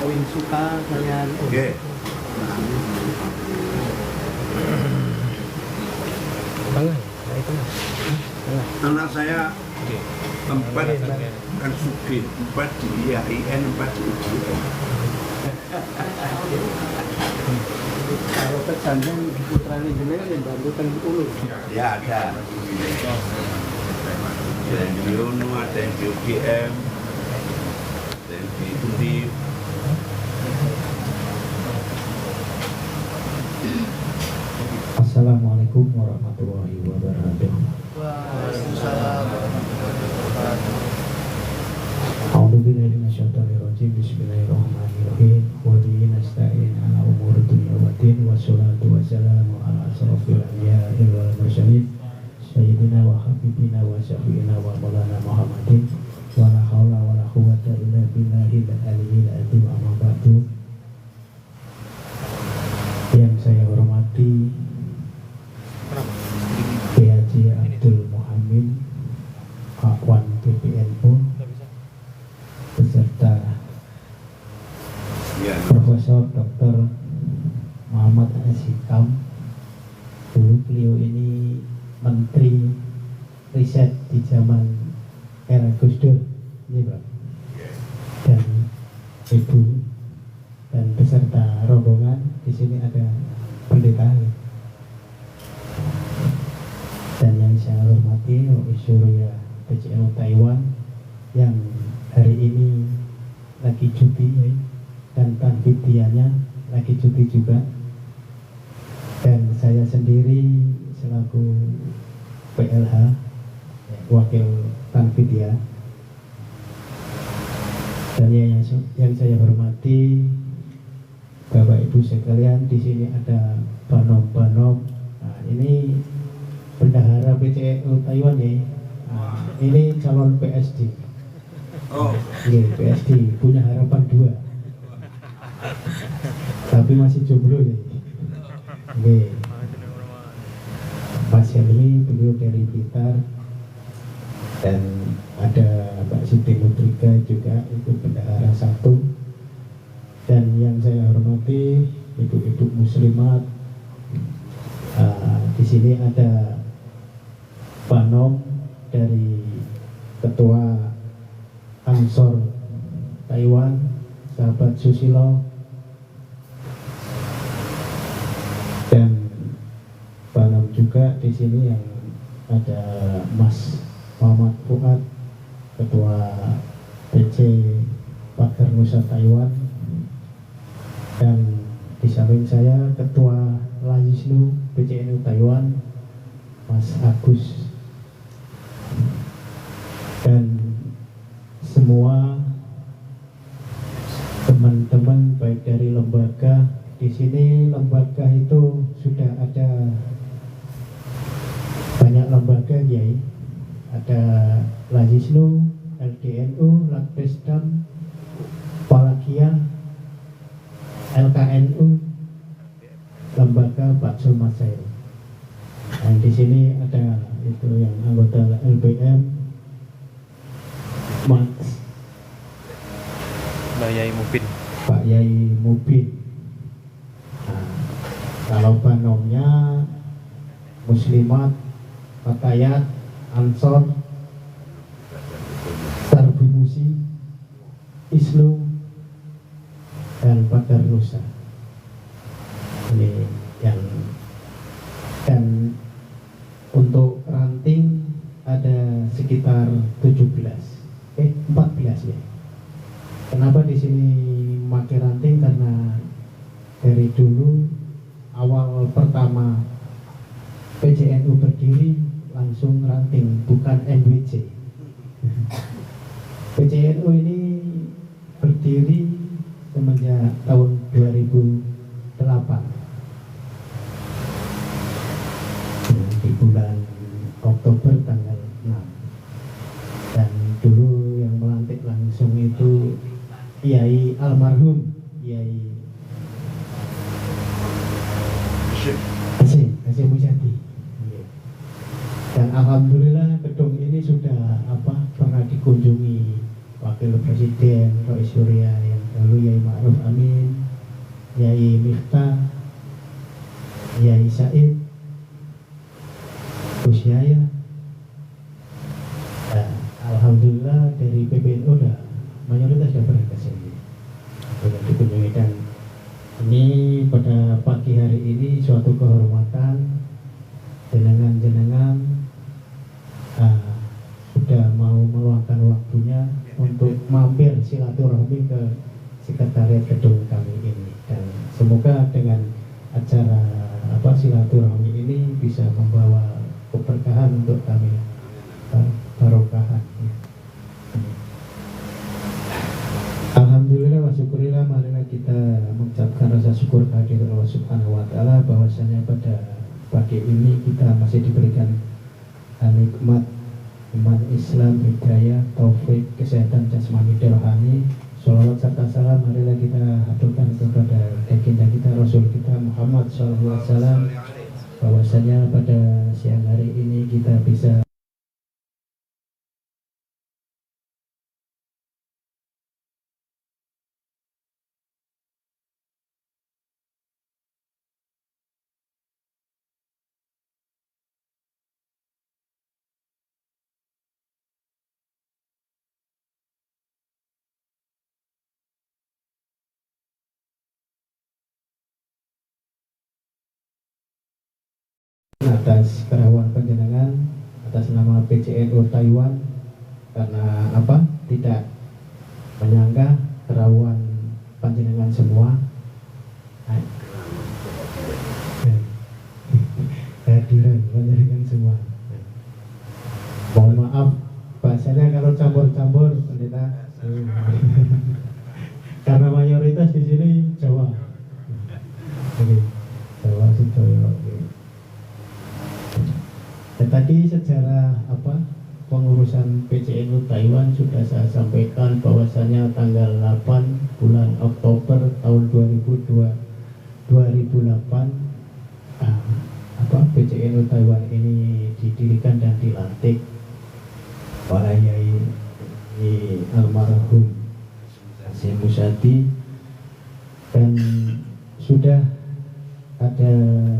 Wing suka kalian. Oke. Tengah, dari tengah. Tengah. Anak saya Oke. 4 kan Sugi, 4 di IAIN, 4 di UGM. Kalau kecandang di putrane jenengan yang bantu teng Ulu. Ya ada. Ada yang di UNU, ada yang di UGM, ada yang di Undip. Assalamualaikum warahmatullahi wabarakatuh. Waalaikumsalam warahmatullahi wabarakatuh. A'udzubillahi minasyaitonir rajim. Bismillahirrahmanirrahim. Wa bihi nasta'in ala umuri dunya waddin. Wassalatu wassalamu ala asrofil anbiya'i wal mursalin sayyidina wa habibina wa syafi'ina wa maulana Muhammadin wa la haula wa la quwwata illa billahil aliyyil azim. Amma ba'du. Yang saya hormati Kiai Haji Abdul Muhammad Akwan PPNU beserta Ya, Profesor Dr. Muhammad Asyikam. Dulu beliau ini Menteri Riset di zaman era Gus Dur, ini Pak. Dan Ibu dan beserta rombongan di sini ada pendeta. Dan yang saya hormati Surya PCNU Taiwan yang hari ini lagi cuti ya, dan panitianya lagi cuti juga, dan saya sendiri selaku PLH ya, wakil panitia. Dan yang saya hormati Bapak Ibu sekalian, di sini ada banom-banom. Nah, ini bendahara PCNU Taiwan ya. Nah, ini calon PSD. oh, Iya, PSD punya harapan 2. Tapi masih jomblo ya. Oke. Mas ini beliau dari Blitar, dan ada Mbak Siti Mutrika juga itu bendahara 1. Dan yang saya hormati ibu-ibu muslimat, di sini ada Banom dari Ketua Ansor Taiwan, sahabat Susilo, dan Banom juga di sini yang ada Mas Muhammad Fuad, Ketua PC Pagar Nusa Taiwan, dan di samping saya Ketua Lajisnu PCNU Taiwan, Mas Agus, dan semua teman-teman baik dari lembaga. Di sini lembaga itu sudah ada banyak lembaga ya, ada Lajisnu, LDNU, Lakbesdam, Palakia, LKNU, lembaga Pak Sumasail. Dan di sini ada itu yang anggota LBM, Mas Mbak Yai Mupin. Pak Yai Mubin. Nah, kalau banomnya Muslimat, Fatayat, Ansor, Tarbumusi, Islu, dan Pagar Nusa. Ini yang, dan untuk ranting ada sekitar 14 ya. Kenapa di sini pakai ranting? Karena dari dulu awal pertama PCNU berdiri langsung ranting, bukan MWC. PCNU ini berdiri semenjak tahun 2008 di bulan Oktober tanggal 6. Dan dulu yang melantik langsung itu Kiai almarhum Kiai Hasyim Muzadi. Dan alhamdulillah gedung ini sudah pernah dikunjungi Wakil Presiden Rois Surya yang lalu Yai Ma'ruf Amin, Yai Miftah, Yai Said, Gus Yaya. Nah, alhamdulillah dari PBNU mayoritas sudah pernah ke sini, sudah dikunjungi, dan ini pada pagi hari ini suatu kehormatan jenengan-jenengan sudah mau meluangkan waktunya untuk mampir silaturahmi ke sekretariat gedung kami ini, dan semoga dengan acara silaturahmi ini bisa membawa keberkahan untuk kami, barokahan. Alhamdulillah wa syukurillah, marilah kita mengucapkan rasa syukur kehadirat Allah Subhanahu wa taala bahwasanya pada pagi ini kita masih diberikan nikmat iman, Islam, hidayah, taufik, kesehatan jasmani dan rohani. Sholawat serta salam marilah kita haturkan kepada legenda kita, Rasul kita Muhammad SAW, bahwasanya pada siang hari ini kita bisa atas kerawan panjenengan atas nama PCNU Taiwan, karena tidak menyangka kerawan panjenengan semua kehadiran panjenengan semua. Mohon maaf bahasanya kalau campur-campur pendeta, karena mayoritas di sini Jawa. Jawa Sudoyo. Tadi sejarah pengurusan PCNU Taiwan sudah saya sampaikan bahwasanya tanggal 8 bulan Oktober tahun 2008 PCNU Taiwan ini didirikan dan dilantik oleh Yai almarhum Hasyim Muzadi, dan sudah ada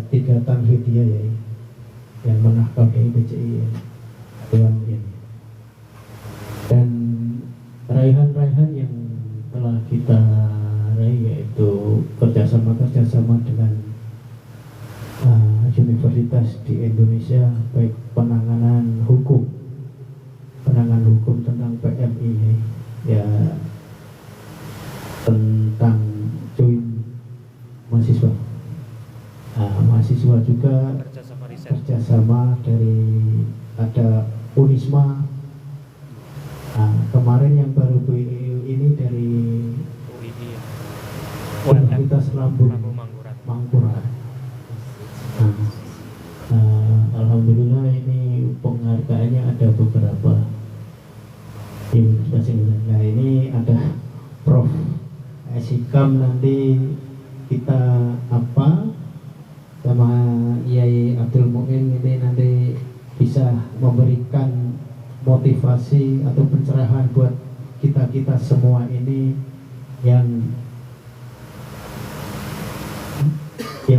3 tanfidiyah Yai yang menahkodai PCI Taiwan ini, dan raihan-raihan yang telah kita raih yaitu kerjasama dengan universitas di Indonesia, baik penanganan hukum tentang PMI ya, tentang join mahasiswa. Mahasiswa juga kerjasama dari ada Unisma. Kemarin yang baru ini dari Universitas Lambung Mangkurat. Alhamdulillah ini penghargaannya ada beberapa universitas ini. Nah, ini ada Prof. Sikam, nanti kita sama Yai Abdul Mu'in ini nanti bisa memberikan motivasi atau pencerahan buat kita semua ini yang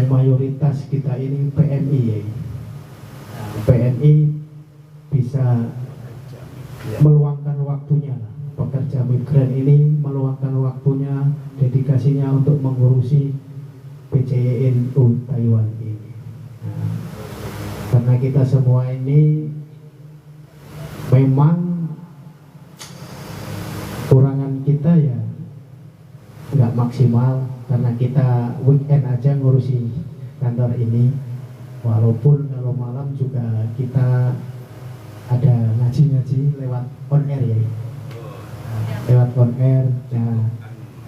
mayoritas kita ini PMI ya. PMI bisa meluangkan waktunya, pekerja migran ini meluangkan waktunya, dedikasinya untuk mengurusi PCNU Taiwan ini. Karena kita semua ini memang kurangan kita ya nggak maksimal, karena kita weekend aja ngurusi kantor ini, walaupun kalau malam juga kita ada ngaji lewat on air ya, lewat on air. Nah,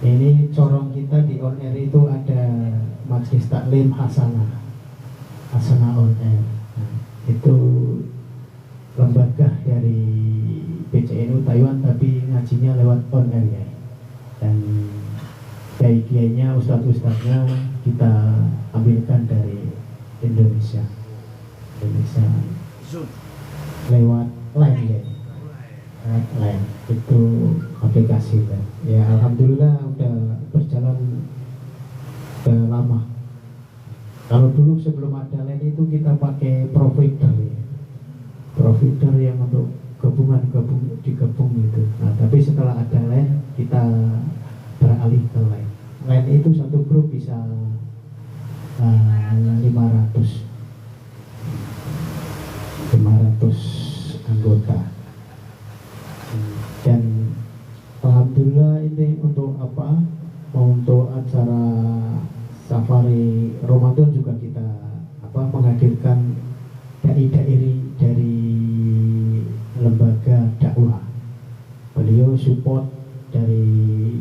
ini corong kita di on air itu ada Majelis Taklim Hasanah on air. Nah, itu lembaga dari PCNU Taiwan tapi ngajinya lewat on air ya. Dan kiai-kiainya, ustadz-ustadznya kita ambilkan dari Indonesia lewat line ya. lain itu aplikasi kan. Ya alhamdulillah udah berjalan udah lama. Kalau dulu sebelum ada lain itu kita pakai provider ya. Provider yang untuk digabung gitu. Nah tapi setelah ada lain kita beralih ke lain. Lain itu satu grup bisa 500 anggota. Dan alhamdulillah ini untuk apa? Untuk acara safari Ramadan juga kita menghadirkan dai-dai dari lembaga dakwah. Beliau support dari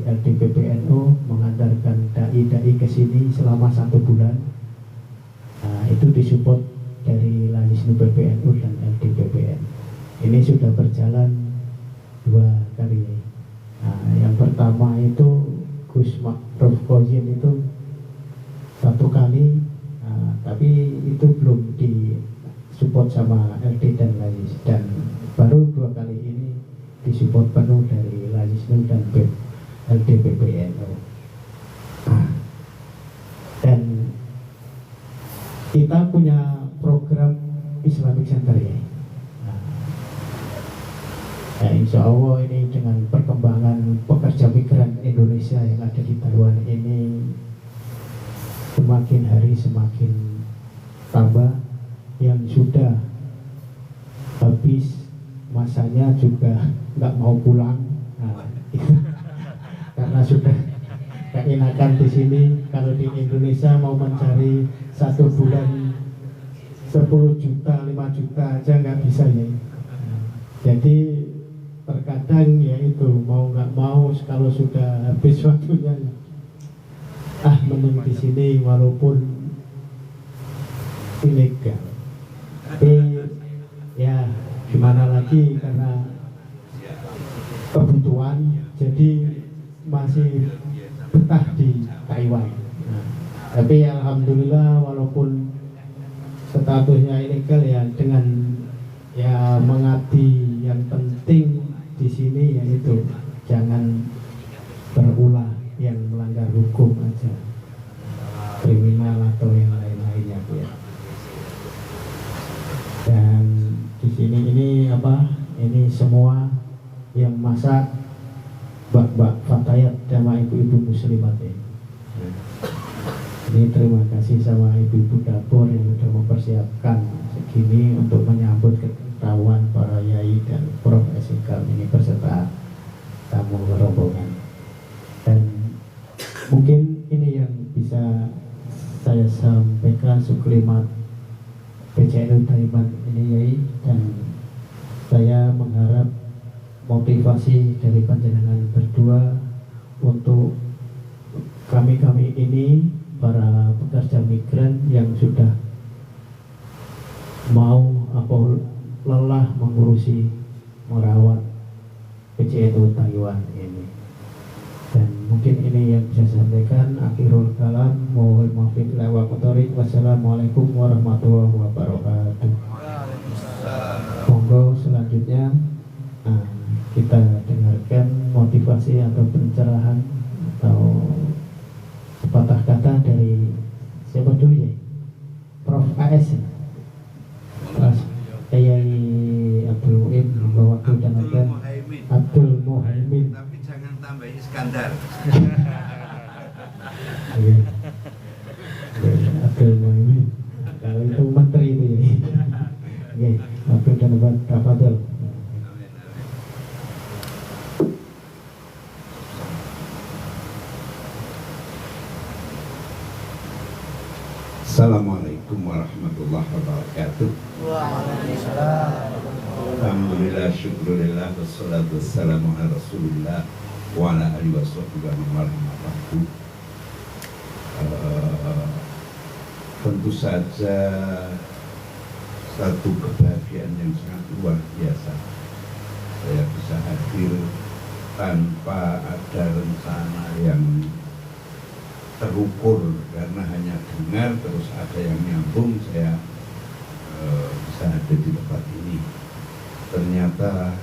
LDPPNU mengantarkan dai-dai ke sini selama 1 bulan. Nah, itu disupport dari Lajisnu PPNU dan LDPPN. Ini sudah berjalan 2 kali. Nah, yang pertama itu Gus Ma'ruf Kozin itu 1 kali, tapi itu belum disupport sama LD dan Lajis, dan baru 2 kali ini disupport penuh dari Lajisnu dan LDPPNU. Dan kita punya program Islamic Center ya. Nah, insya Allah ini dengan perkembangan pekerja migran Indonesia yang ada di Taiwan ini semakin hari semakin tambah, yang sudah habis masanya juga nggak mau pulang. Nah, karena sudah keenakan di sini. Kalau di Indonesia mau mencari 1 bulan 10 juta, 5 juta aja nggak bisa ya. Jadi terkadang ya itu mau nggak mau kalau sudah habis waktunya mending di sini walaupun ilegal. Tapi ya gimana lagi, karena kebutuhan jadi masih betah di Taiwan. Nah, tapi alhamdulillah walaupun statusnya ilegal ya, dengan ya mengabdi, yang penting di sini yaitu jangan berulah yang melanggar hukum aja, kriminal atau yang lain-lainnya ya. Dan di sini ini ini semua yang masak Mbak Fatayat sama ibu-ibu muslimat ini. Ini terima kasih sama ibu-ibu dapur yang sudah mempersiapkan segini untuk menyambut ketawan para yai dan Prof. Esikal ini beserta tamu rombongan. Dan mungkin ini yang bisa saya sampaikan suklimat PCNU Taiwan ini yai, dan saya mengharap motivasi dari panjenengan berdua untuk kami ini para pekerja migran yang sudah mau lelah mengurusi merawat PCNU Taiwan ini. Dan mungkin ini yang bisa saya sampaikan. Akhirul kalam, mohon maaf wa mutorik. Wassalamualaikum warahmatullahi wabarakatuh. Monggo selanjutnya kita dengarkan motivasi atau pencerahan atau sepatah kata dari siapa dulu ya? Prof. AS. Yai Abdul Mu'in, bahwa waktu dan Abdul Muhaimin. Tapi jangan tambah Iskandar. Abdul Muhaimin. Kalau itu menteri itu ya. Oke, Abdul dan Tafadhol. Assalamualaikum warahmatullahi wabarakatuh. Waalaikumsalam. Alhamdulillah, syukurillah, wassalatu wassalamu ala rasulillah wa ala alihi wa sahbihi wa man tentu saja satu kebahagiaan yang sangat luar biasa saya bisa hadir tanpa ada rencana yang terukur, karena hanya dengar terus ada yang nyambung saya bisa ada di tempat ini. Ternyata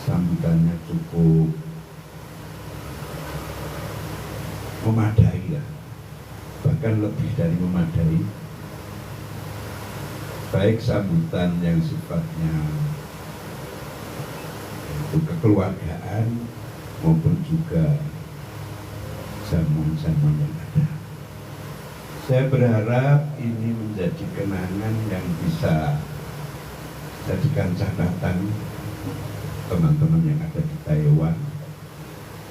sambutannya cukup memadai lah, bahkan lebih dari memadai, baik sambutan yang sifatnya itu kekeluargaan maupun juga zaman-zaman yang ada. Saya berharap ini menjadi kenangan yang bisa jadikan catatan teman-teman yang ada di Taiwan.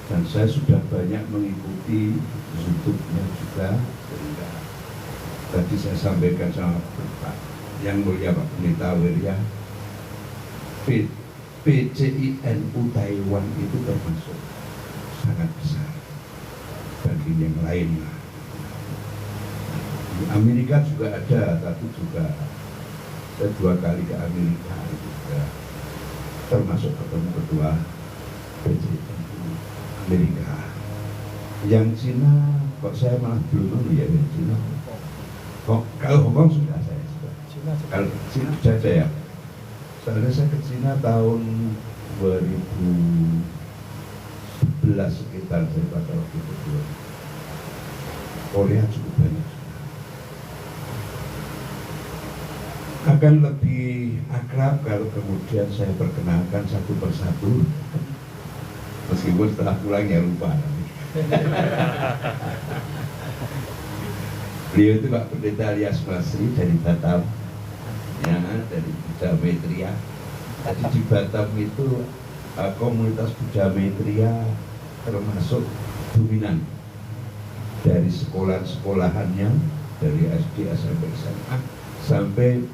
Dan saya sudah banyak mengikuti YouTube-nya juga, sehingga tadi saya sampaikan sama Pak Yang Mulia Pak Pendeta Wirya, PCINU Taiwan itu termasuk sangat besar bagi yang lain. Di Amerika juga ada, tapi juga saya 2 kali ke Amerika juga termasuk ketemu ketua PCINU Amerika. Yang Cina kok saya malah belum tahu ya, yang Cina kok. Kalau Hongkong sudah saya sudah. Kalau Cina sudah saya. Soalnya saya ke Cina tahun 2011 sekitar, saya pada waktu itu. Korea cukup banyak. Akan lebih akrab kalau kemudian saya perkenalkan satu persatu, meskipun setelah pulang ya lupa. Beliau itu Pak Pendeta Alias Masri dari Batam, ya, dari Buddha Maitreya. Jadi di Batam itu komunitas Buddha Maitreya termasuk dominan dari sekolah-sekolahannya, dari SD, SMP, SMA sampai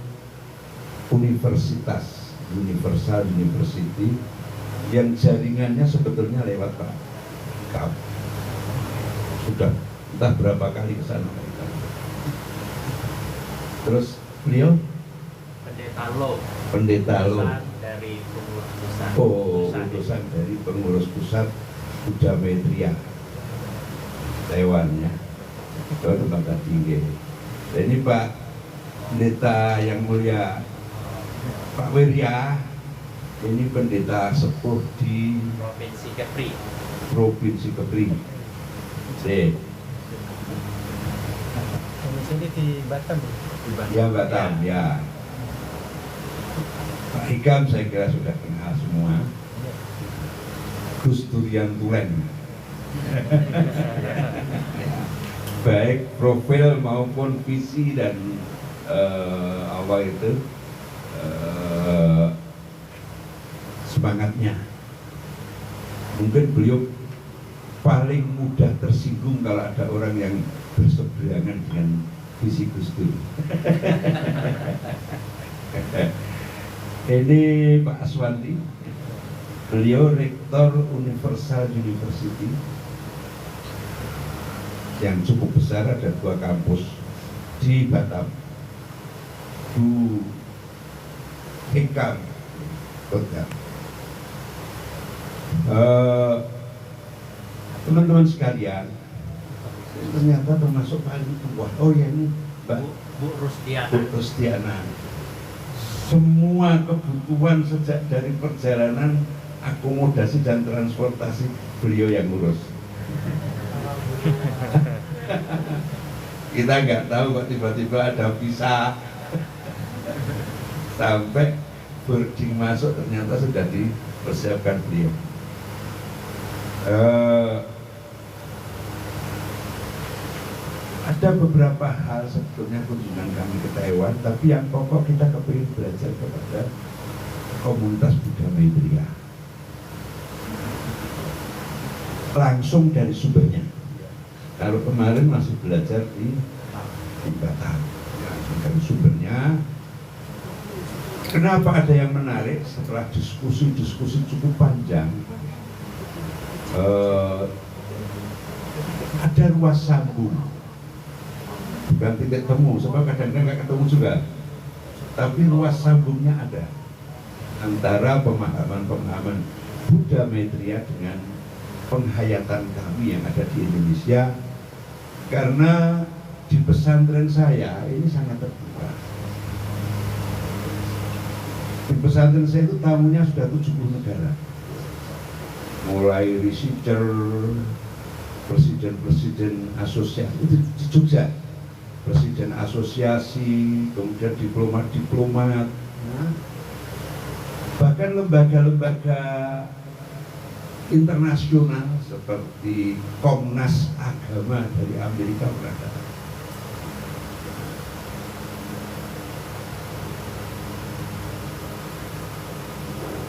universitas, Universal University, yang jaringannya sebetulnya lewat Pak Kap. Sudah entah berapa kali ke sana. Terus beliau Pendeta Lo dari pengurus pusat. Oh, utusan dari pengurus pusat Buddha Maitreya Taiwan, ya. Itu tempat tinggi. Dan ini Pak Pendeta Yang Mulia Pak Wirya, ini pendeta sepuh di Provinsi Kepri. Di sini di Batam. Ya, Batam, ya. Pak Hikam saya kira sudah kenal semua. Gus Durian Tulen. Baik profil maupun visi dan apa itu semangatnya. Mungkin beliau paling mudah tersinggung kalau ada orang yang berseberangan dengan visi Gus Dur. Ini Pak Aswandi, beliau rektor Universal University yang cukup besar, ada 2 kampus di Batam. Bu Hikam Kota. Teman-teman sekalian, ternyata termasuk paling tua. Oh ya, ini Mbak Bu Rustiana. Bu Rustiana. Semua kebutuhan sejak dari perjalanan, akomodasi dan transportasi beliau yang ngurus. Kita nggak tahu kok tiba-tiba ada visa sampai boarding masuk, ternyata sudah dipersiapkan beliau. Ada beberapa hal sebetulnya kunjungan kami ke Taiwan, tapi yang pokok kita kepingin belajar kepada komunitas Buddha Maitreya langsung dari sumbernya. Kalau kemarin masih belajar di Batam, ya, langsung dari sumbernya. Kenapa ada yang menarik setelah diskusi cukup panjang? Ada ruas sambung, bukan titik temu, sebab kadang-kadang nggak ketemu juga, tapi ruas sambungnya ada antara pemahaman-pemahaman Buddha Maitreya dengan penghayatan kami yang ada di Indonesia. Karena di pesantren saya ini sangat terbuka. Di pesantren saya itu tamunya sudah 70 negara. mulai researcher, presiden asosiasi itu di Jogja, presiden asosiasi, kemudian diplomat, bahkan lembaga-lembaga internasional seperti Komnas Agama dari Amerika berada.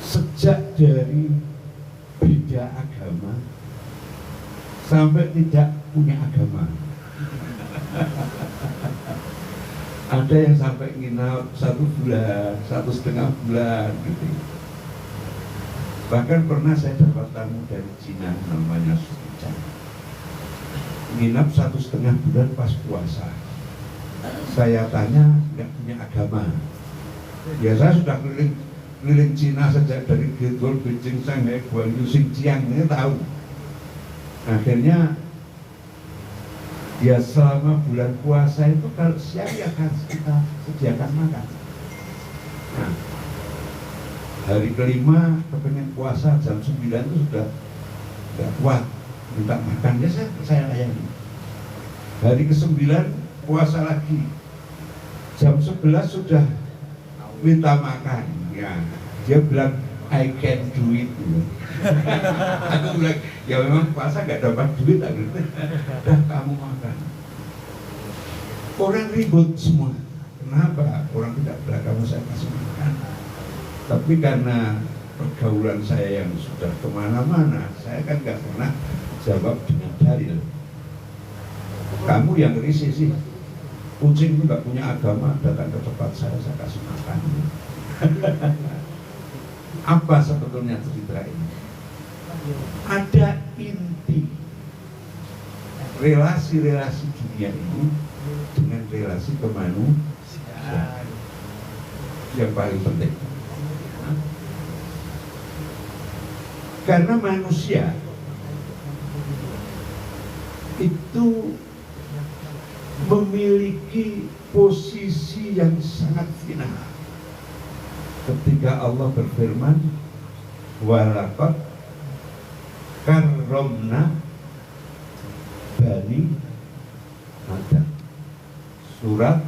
Sejak dari beda agama sampai tidak punya agama. Ada yang sampai nginap 1 bulan, 1,5 bulan gitu. Bahkan pernah saya dapat tamu dari Cina namanya Suci, nginap 1,5 bulan pas puasa. Saya tanya, nggak punya agama. Ya saya sudah keliling Cina sejak dari Gitol, Beijing, Shanghai, Guangzhou, Xinjiang, ini tahu. Akhirnya ya selama bulan puasa itu kalau siang ya harus kita sediakan makan. Nah, hari kelima kepengen puasa jam 9 itu sudah nggak kuat minta makan, ya saya layani. Hari ke-9 puasa lagi jam 11 sudah minta makan. Ya, dia bilang I can do it. Aku bilang ya memang puasa nggak dapat duit, dah kamu makan. Orang ribut semua. Kenapa? Orang tidak bilang kamu saya kasih makan. Tapi karena pergaulan saya yang sudah kemana-mana, saya kan nggak pernah jawab dengan dalil. Kamu yang risih sih, kucing itu nggak punya agama, datang ke tempat saya kasih makan. Apa sebetulnya cerita ini? Ada inti relasi-relasi dunia ini dengan relasi kemanusiaan yang paling penting. Karena manusia itu memiliki posisi yang sangat final. Ketika Allah berfirman, walaqad karramna bani Adam. Surat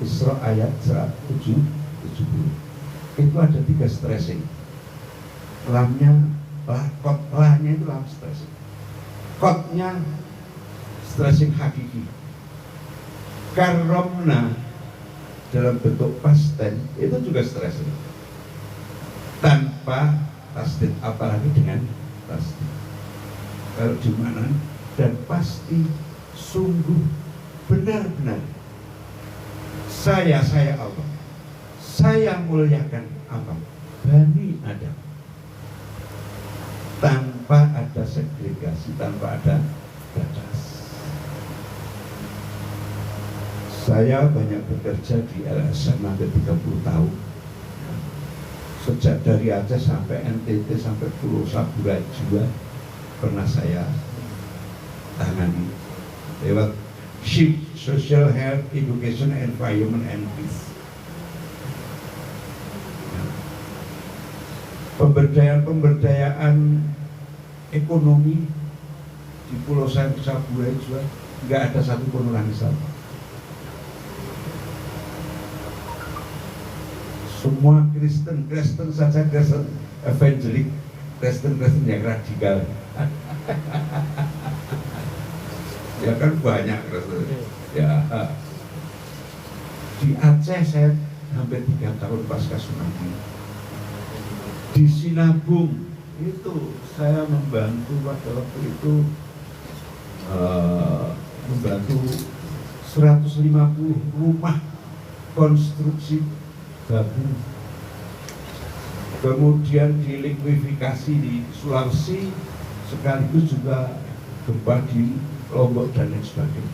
Isra ayat 170. Itu ada 3 stressing. Lamnya, lahnya itu lam stressing. Kotnya stressing hakiki. Karramna dalam bentuk past tense itu juga stressing. Tanpa tasdid, apalagi dengan tasdid. Kalau di mana dan pasti, sungguh, benar-benar saya Allah, saya muliakan apa? Bani Adam. Tanpa ada segregasi, tanpa ada batas. Saya banyak bekerja di LSM hampir 30 tahun. Sejak dari Aceh sampai NTT sampai Pulau Sabura juga pernah saya tangani lewat SHIP, Social Health, Education, Environment, and Peace. Pemberdayaan ekonomi di Pulau Sabura juga nggak ada satupun orang Islam. Semua Kristen saja, Kristen evangelik, Kristen yang radikal. Ya kan banyak Kristen. Ya. Di Aceh saya hampir 3 tahun pasca tsunami. Di Sinabung itu saya membantu pada waktu itu membantu 150 rumah konstruksi baru. Kemudian di likuifikasi di Sulawesi, sekaligus juga gempa di Lombok dan lain sebagainya.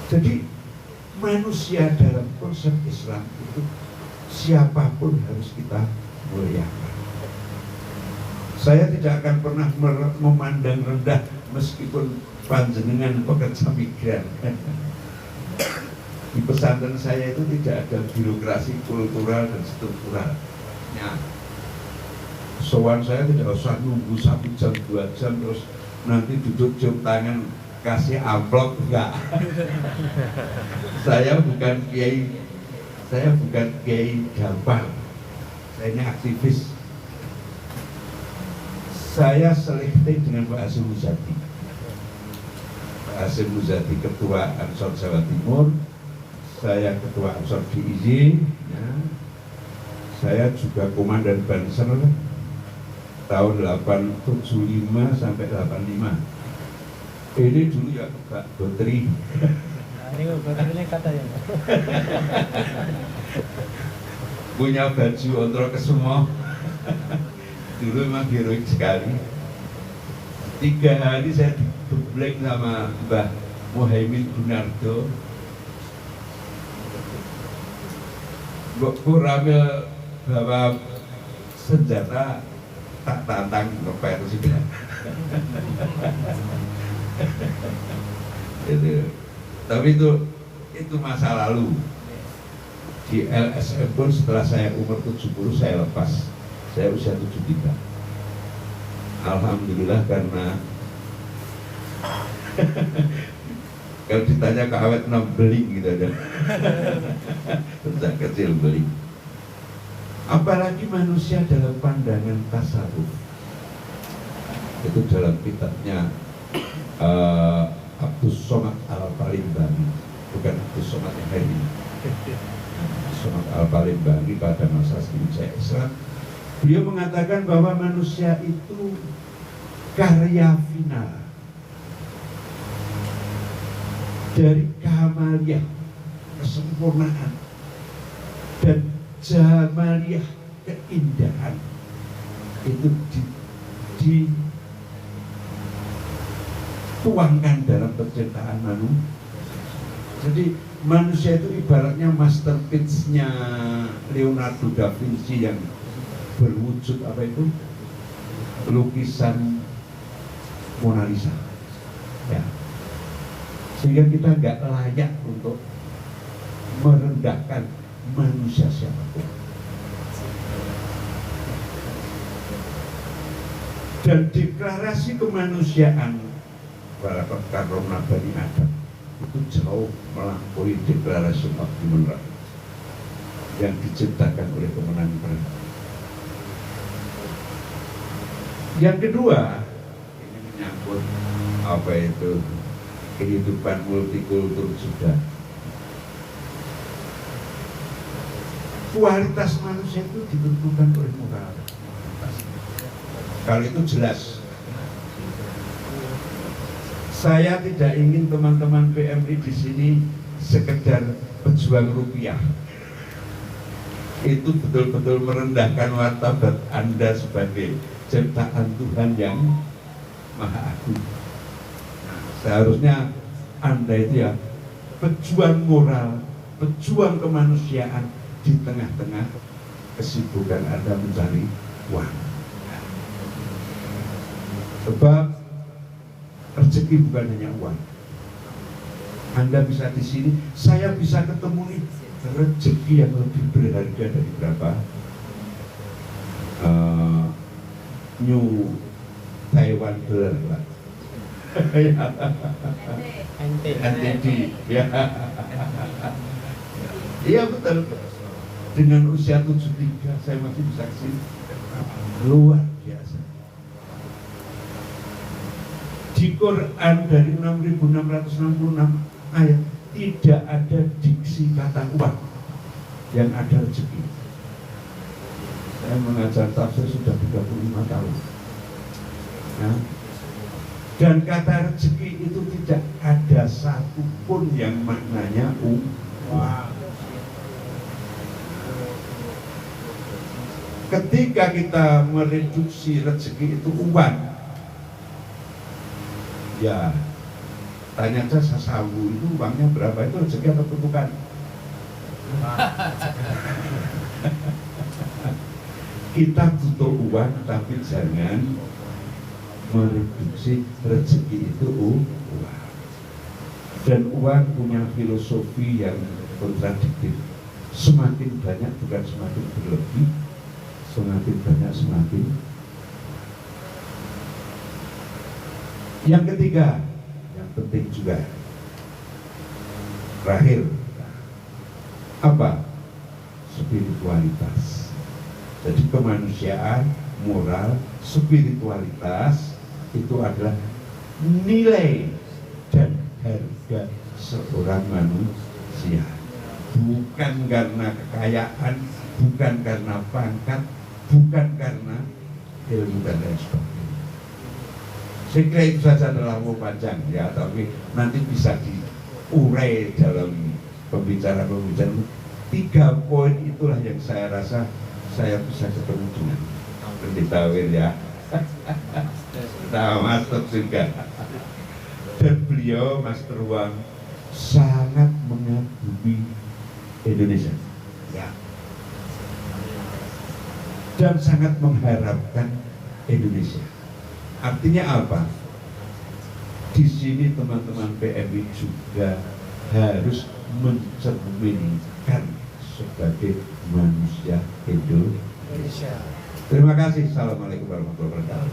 Jadi manusia dalam konsep Islam itu siapapun harus kita muliakan. Saya tidak akan pernah memandang rendah meskipun panjenengan pekerja migran. Di pesantren saya itu tidak ada birokrasi kultural dan struktural. Ya. Sowan saya tidak usah nunggu 1 jam 2 jam terus nanti duduk cium tangan kasih amplop, enggak. Saya bukan kiai gampang. Saya ini aktivis. Saya selektif dengan Pak Hasyim Muzadi. Pak Hasyim Muzadi Ketua Ansor Jawa Timur, saya Ketua Ansor DIY, ya. Saya juga Komandan Banser tahun 875 sampai 85. Ini dulu ya Pak Gotri. Nah, ini ini kata ya. Punya baju kontrol kesumo. Dulu memang heroik sekali. 3 hari saya digeblek sama Mbah Muhaimin Gunardo. Mbokku Ramil bawa senjata, tak tantang ngepet sudah. Tapi itu masa lalu. Di LSM pun setelah saya umur 70 saya lepas. Saya usia 73. Alhamdulillah, karena kalau ditanya ke awet 6 beling gitu aja. Sejak kecil beling. Apalagi manusia dalam pandangan tasawuf. Itu dalam kitabnya Abdus Somad Al-Palimbani, bukan Abdus Somad yang hari ini. Abdus Somad Al-Palimbani pada masa Sriwijaya Islam, beliau mengatakan bahwa manusia itu karya final dari kamaliyah, kesempurnaan, dan jamaliyah, keindahan, itu dituangkan dalam penciptaan manusia. Jadi manusia itu ibaratnya masterpiece-nya Leonardo da Vinci yang berwujud apa itu? Lukisan Mona Lisa. Ya. Sehingga kita nggak layak untuk merendahkan manusia siapapun. Dan deklarasi kemanusiaan para karomna Bani Adam itu jauh melampaui deklarasi Optimum Right yang diciptakan oleh kemenangan perang. Yang kedua, ini menyangkut apa itu kehidupan multikultur sudah. Kualitas manusia itu ditentukan oleh moral. Kalau itu jelas. Saya tidak ingin teman-teman PMI di sini sekedar pejuang rupiah. Itu betul-betul merendahkan martabat Anda sebagai ciptaan Tuhan yang Maha Agung. Seharusnya Anda itu ya pejuang moral, pejuang kemanusiaan di tengah-tengah kesibukan Anda mencari uang. Sebab rezeki bukan hanya uang. Anda bisa di sini, saya bisa ketemu nih rezeki yang lebih berharga dari berapa New Taiwan dollar lah. NTD, ya. Iya betul. Dengan usia 73 saya masih bisa kesini. Luar biasa. Di Quran dari 6.666 ayat tidak ada diksi kata uang, yang ada rezeki. Saya mengajar tafsir sudah 35 tahun. Ya. Dan kata rezeki itu tidak ada satupun yang maknanya uang. Ketika kita mereduksi rezeki itu uang, ya tanya saja sasawu itu uangnya berapa, itu rezeki atau kutukan? Kita butuh uang, tapi jangan mereduksi rezeki itu uang. Dan uang punya filosofi yang kontradiktif. Semakin banyak bukan semakin berlebih, semakin banyak semakin. Yang ketiga, yang penting juga, terakhir, apa? Spiritualitas. Jadi kemanusiaan, moral, spiritualitas itu adalah nilai dan harga seorang manusia. Bukan karena kekayaan, bukan karena pangkat, bukan karena ilmu dan lain sebagainya. Saya kira itu saja dalam panjang ya, tapi nanti bisa diurai dalam pembicaraan. 3 poin itulah yang saya rasa saya bisa ketemu dengan Pendeta Wir ya. Nah, Master juga. Dan beliau, Master Wang, sangat mengagumi Indonesia ya. Dan sangat mengharapkan Indonesia. Artinya apa? Di sini teman-teman PMI juga harus mencerminkan sebagai manusia Indonesia. Terima kasih. Assalamualaikum warahmatullahi wabarakatuh.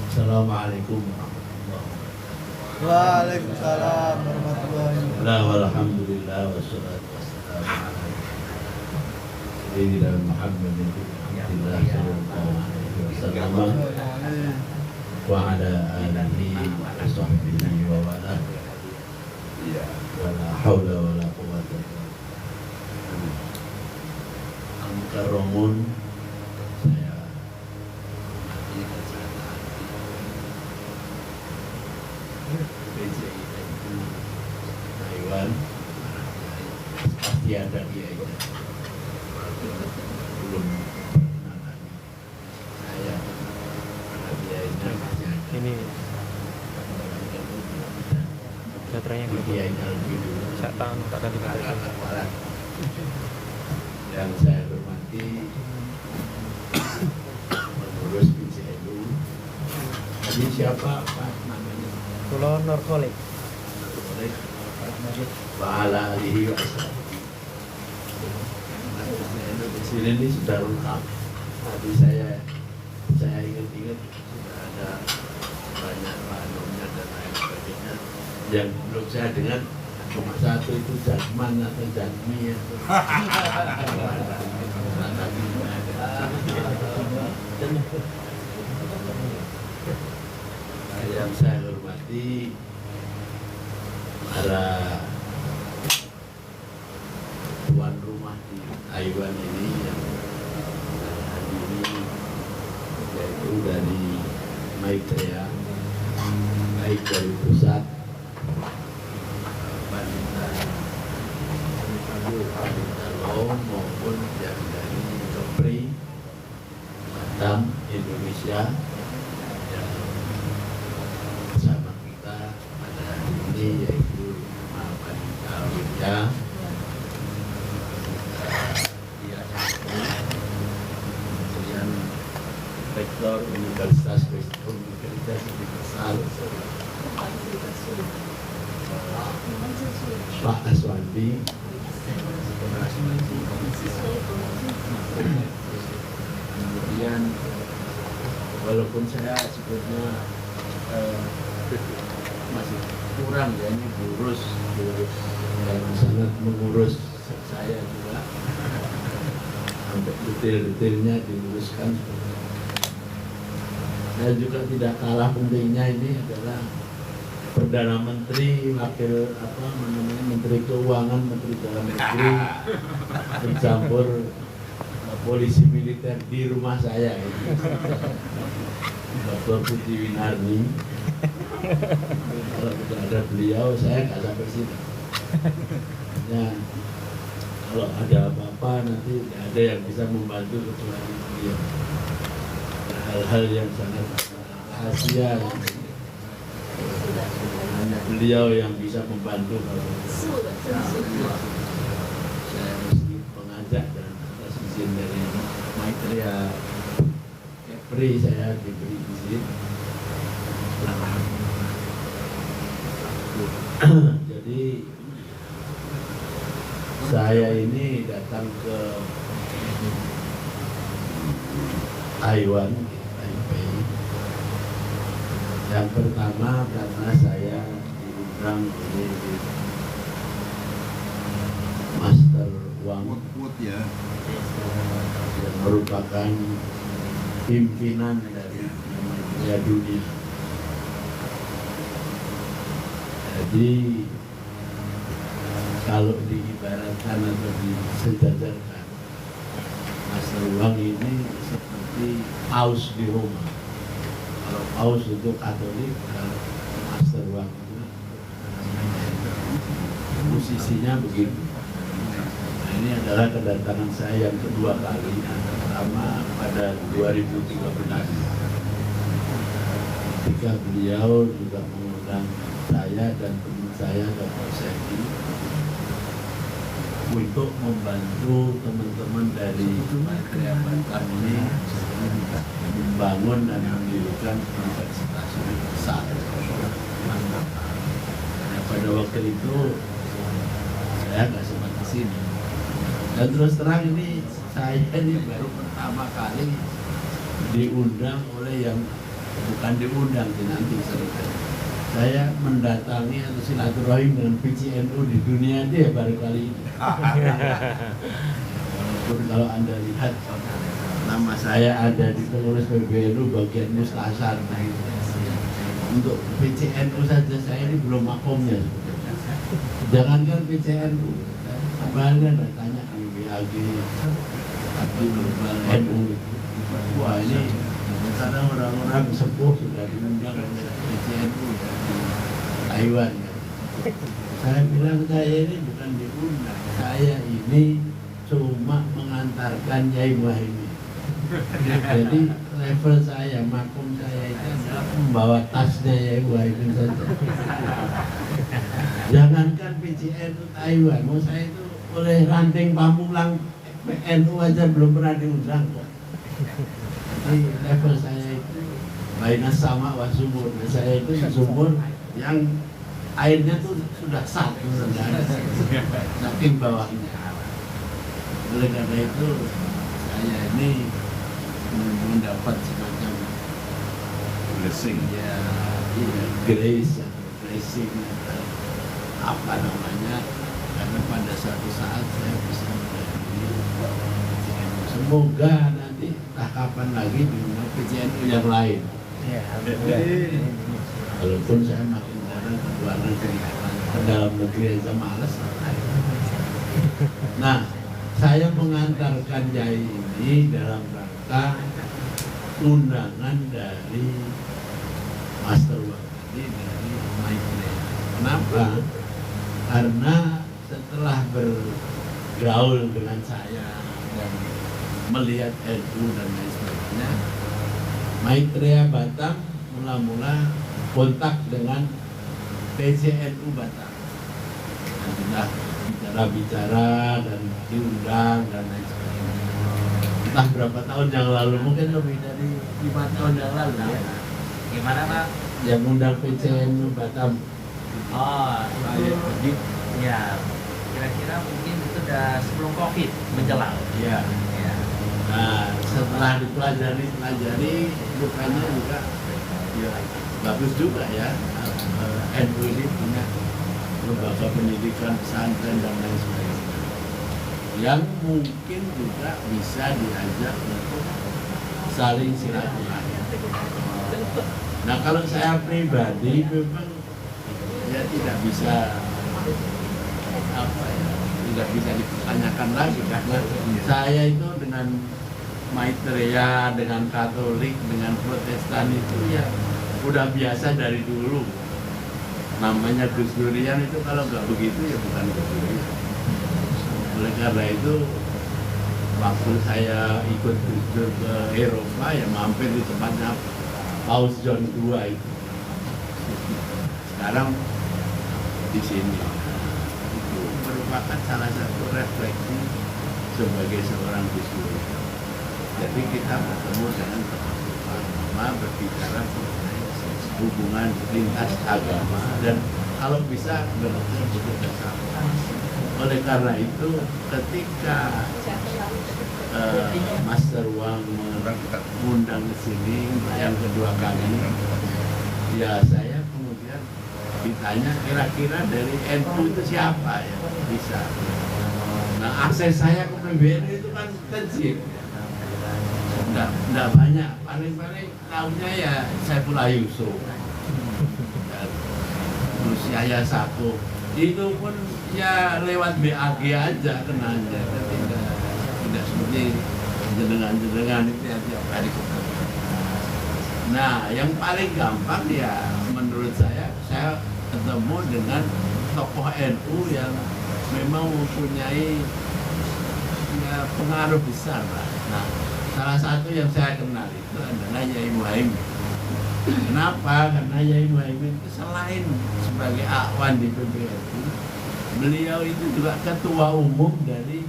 Assalamualaikum warahmatullahi wabarakatuh. Waalaikumsalam warahmatullahi wabarakatuh. Alhamdulillah wassalatu wassalamu ala Sayyidina Muhammadin sallallahu alaihi wasallam wa ala alihi wa sahbihi wa wala. Wala haula wala quwwata illa billah. Al-Mukarramun, saya hormati dan saya taati PJINU Taiwan, pasti ada kiainya. Belum menangani saya, para kiainya pasti ada. Ini baterainya gitu. Kiainya lebih dulu. Saya tahu tak ganti baterai. Yang saya hormati pengurus PJINU. Tadi siapa Pak namanya? Pulau Norfolek. Pahala alihi wasallam. Di sini ini sudah lengkap. Tadi saya ingat-ingat sudah ada banyak panumnya dan lain sebagainya. Yang belum saya dengar cuma satu, itu Jadman atau Jadmi ya. Yang saya hormati para tuan rumah di Taiwan ini yang hadiri, yaitu dari Maitreya, baik dari pusat Pandita Law maupun yang dari Kepri, Batam, Indonesia, yang bersama kita pada hari ini, yaitu Pandita Widya, kemudian Rektor Universitas Kristen Universal Pak Aswandi, kemudian walaupun saya sebetulnya masih kurang ya, ini gurus yang sangat mengurus saya juga sampai detail-detailnya diluruskan. Dan juga tidak kalah pentingnya ini adalah Perdana Menteri, Wakil Menteri Keuangan, Menteri Dalam Negeri bercampur polisi militer di rumah saya ini. Dr. Putri Winarni. Kalau tidak ada beliau saya nggak sampai sini. Ya, kalau ada apa-apa nanti tidak ada yang bisa membantu kecuali beliau. Hal-hal yang sangat rahasia, hanya beliau yang bisa membantu. Kalau saya mesti mengajak dan atas izin dari Maitreya Kepri saya diberi izin. Jadi saya ini datang ke Taiwan, Taipei. Yang pertama karena saya diundang oleh Master Wang ya. yang merupakan pimpinan dari Maitreya Dunia. Jadi kalau diibaratkan atau disejajarkan, Master Wang ini seperti paus di Roma. Kalau paus itu Katolik, kalau Master Wang itu musisinya begitu. Nah, ini adalah kedatangan saya yang kedua kali, yang pertama pada 2013 ketika beliau juga mengundang saya dan teman saya Dr. Seki untuk membantu teman-teman dari Maitreya Batam ini membangun dan mendirikan universitas yang besar. Nah, pada waktu itu saya nggak sempat ke sini. Dan terus terang ini saya ini baru pertama kali diundang oleh yang bukan diundang nanti saya mendatangi atau silaturahim dengan PCNU di dunia itu ya baru kali ini. Walaupun kalau Anda lihat nama saya ada di pengurus PBNU bagian Mustasar. Nah, untuk PCNU saja saya ini belum makomnya. Jangankan PCNU, kemarin ada tanya di WAG, tapi global NU. Wah ini karena orang-orang sepuh sudah diundang oleh PCNU dari Taiwan. Saya bilang saya ini bukan diundang, saya ini cuma mengantarkan Yai Muhaimin. Jadi level saya, makom saya itu adalah membawa tasnya Yai Muhaimin saja. Jangankan PCNU Taiwan, mau saya itu oleh ranting Pamulang PNU aja belum pernah diundang kok. Jadi level saya itu baina sama wa sumur. Saya itu sumur yang airnya tuh sudah satu saking bawahnya. Oleh karena itu saya ini mendapat semacam blessing ya, grace atau blessing atau apa namanya, karena pada suatu saat saya bisa menghadiri. Semoga nanti entah kapan lagi diundang PCNU yang lain. Ya, Walaupun saya makin jarang ke luar negeri, ke dalam negeri aja males. Nah, saya mengantarkan Yai ini dalam rangka undangan dari Master Wang ini dari Maitreya. Kenapa? Karena setelah bergaul dengan saya dan melihat NU dan lain sebagainya, Maitreya Batam mula-mula kontak dengan PCNU Batam. Dan sudah bicara-bicara dan diundang dan lain sebagainya. Entah berapa tahun yang lalu, mungkin lebih dari 5 tahun yang lalu ya. Gimana Pak? Yang undang PCNU Batam. Oh, itu ya kira-kira mungkin itu udah sebelum COVID menjelang. Iya. Ya. Nah, setelah dipelajari rupanya juga ya bagus juga ya. NU ini punya lembaga pendidikan pesantren dan lain sebagainya yang mungkin juga bisa diajak untuk saling silaturahmi. Nah, kalau saya pribadi memang ya tidak bisa tidak bisa dipertanyakan lagi karena saya itu dengan Maitreya, dengan Katolik, dengan Protestan itu ya udah biasa dari dulu. Namanya Gus Durian itu kalau nggak begitu ya bukan Gus Durian. Oleh karena itu waktu saya ikut Gus Dur ke Eropa ya mampir di tempatnya Paus John II itu. Sekarang di sini itu merupakan salah satu refleksi sebagai seorang Gus Dur. Jadi kita bertemu dengan tokoh-tokoh agama berbicara mengenai hubungan lintas agama dan kalau bisa bekerja sama. Oleh karena itu ketika Master Wang mengundang ke sini yang kedua kali, ya saya kemudian ditanya kira-kira dari NU itu siapa yang bisa. Nah, akses saya ke PBNU itu kan kecil, nggak banyak, paling-paling tahunya ya Saifullah Yusuf, terus Yahya Sako, itu pun ya lewat BAG aja kenanya, tidak seperti jenengan-jenengan itu yang tiap hari ketemu. Nah, yang paling gampang ya menurut saya ketemu dengan tokoh NU yang memang mempunyai ya, pengaruh besar lah. Nah, salah satu yang saya kenal itu adalah Yai Muhaimin. Kenapa? Karena Yai Muhaimin itu selain sebagai akwan di PBNU, beliau itu juga ketua umum dari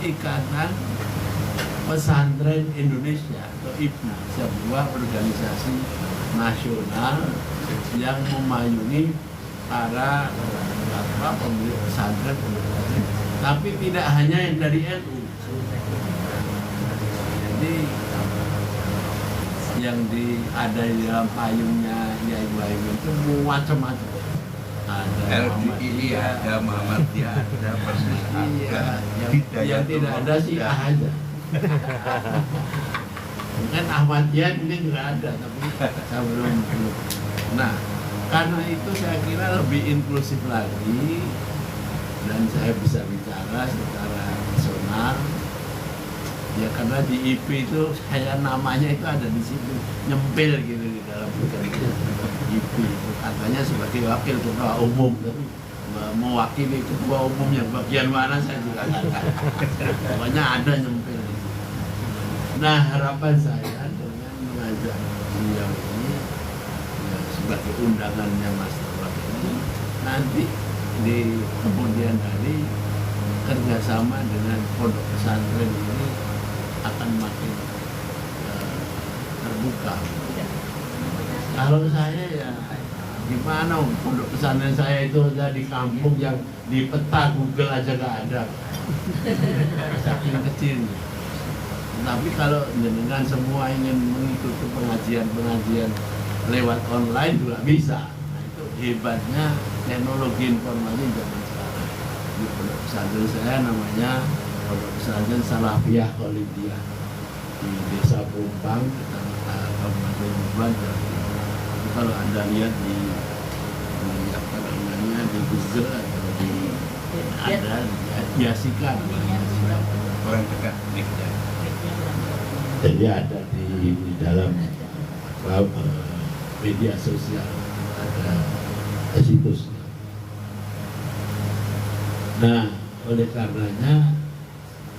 Ikatan Pesantren Indonesia atau IPNA, sebuah organisasi nasional yang memayungi para pemilik pesantren, tapi tidak hanya yang dari NU. Jadi yang ada di dalam payungnya Yai Muhaimin itu macam-macam. Ada LDI ada, Muhammadiyah ada, Persis ada, yang tidak ada sih aja. Mungkin Ahmadiyah mungkin nggak ada, tapi saya belum. Nah, karena itu saya kira lebih inklusif lagi dan saya bisa bicara secara personal. Ya karena di IP itu saya namanya itu ada di situ, nyempil gitu di dalam IP itu katanya sebagai wakil ketua umum, tapi mewakili ketua umum yang bagian mana saya juga nggak tahu. Pokoknya ada nyempil. Nah, harapan saya dengan mengajak beliau ini ya, sebagai undangannya Mas Tawak ini, nanti di kemudian hari kerjasama dengan pondok pesantren ini akan makin terbuka. Kalau saya ya gimana, pondok pesantren saya itu ada di kampung yang di peta Google aja nggak ada, saking kecilnya. Tapi kalau jenengan semua ingin mengikuti pengajian-pengajian lewat online juga bisa. Nah, itu hebatnya teknologi informasi zaman sekarang. Di pondok pesantren saya namanya Pondok Pesantren Salafiyah Khalidiyah di Desa Pumpang, Kabupaten Tuban. Kalau Anda lihat di apa namanya di Google atau di ada diasikan orang dekat nikah. Jadi ada di dalam media sosial ada situs. Nah, oleh karenanya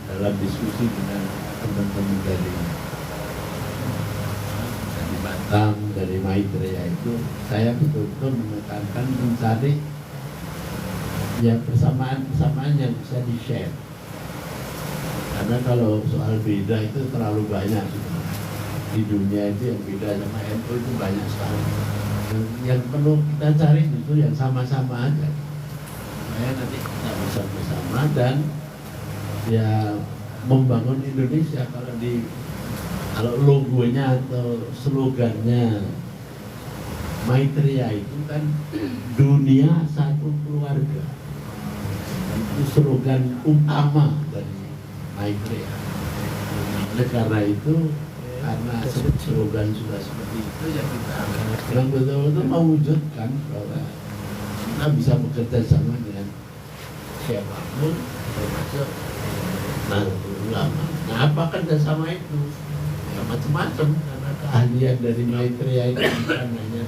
dalam diskusi dengan teman-teman dari Batam, dari Maitreya itu, saya betul-betul menekankan mencari ya persamaan yang bisa di-share. Karena kalau soal beda itu terlalu banyak di dunia itu, yang beda sama NU itu banyak sekali. Yang perlu kita cari itu yang sama-sama aja. Supaya nanti kita bisa bersama dan ya membangun Indonesia. Kalau logonya atau slogannya Maitreya itu kan dunia satu keluarga. Itu slogan utama dari Maitreya. Oleh karena itu, karena slogan sudah seperti itu, ya kita yang betul-betul mewujudkan bahwa kita bisa bekerja sama dengan siapapun, termasuk Nahdlatul Ulama. Nah, apa kerjasama itu? Ya macam-macam, karena keahlian dari Maitreya itu bukan hanya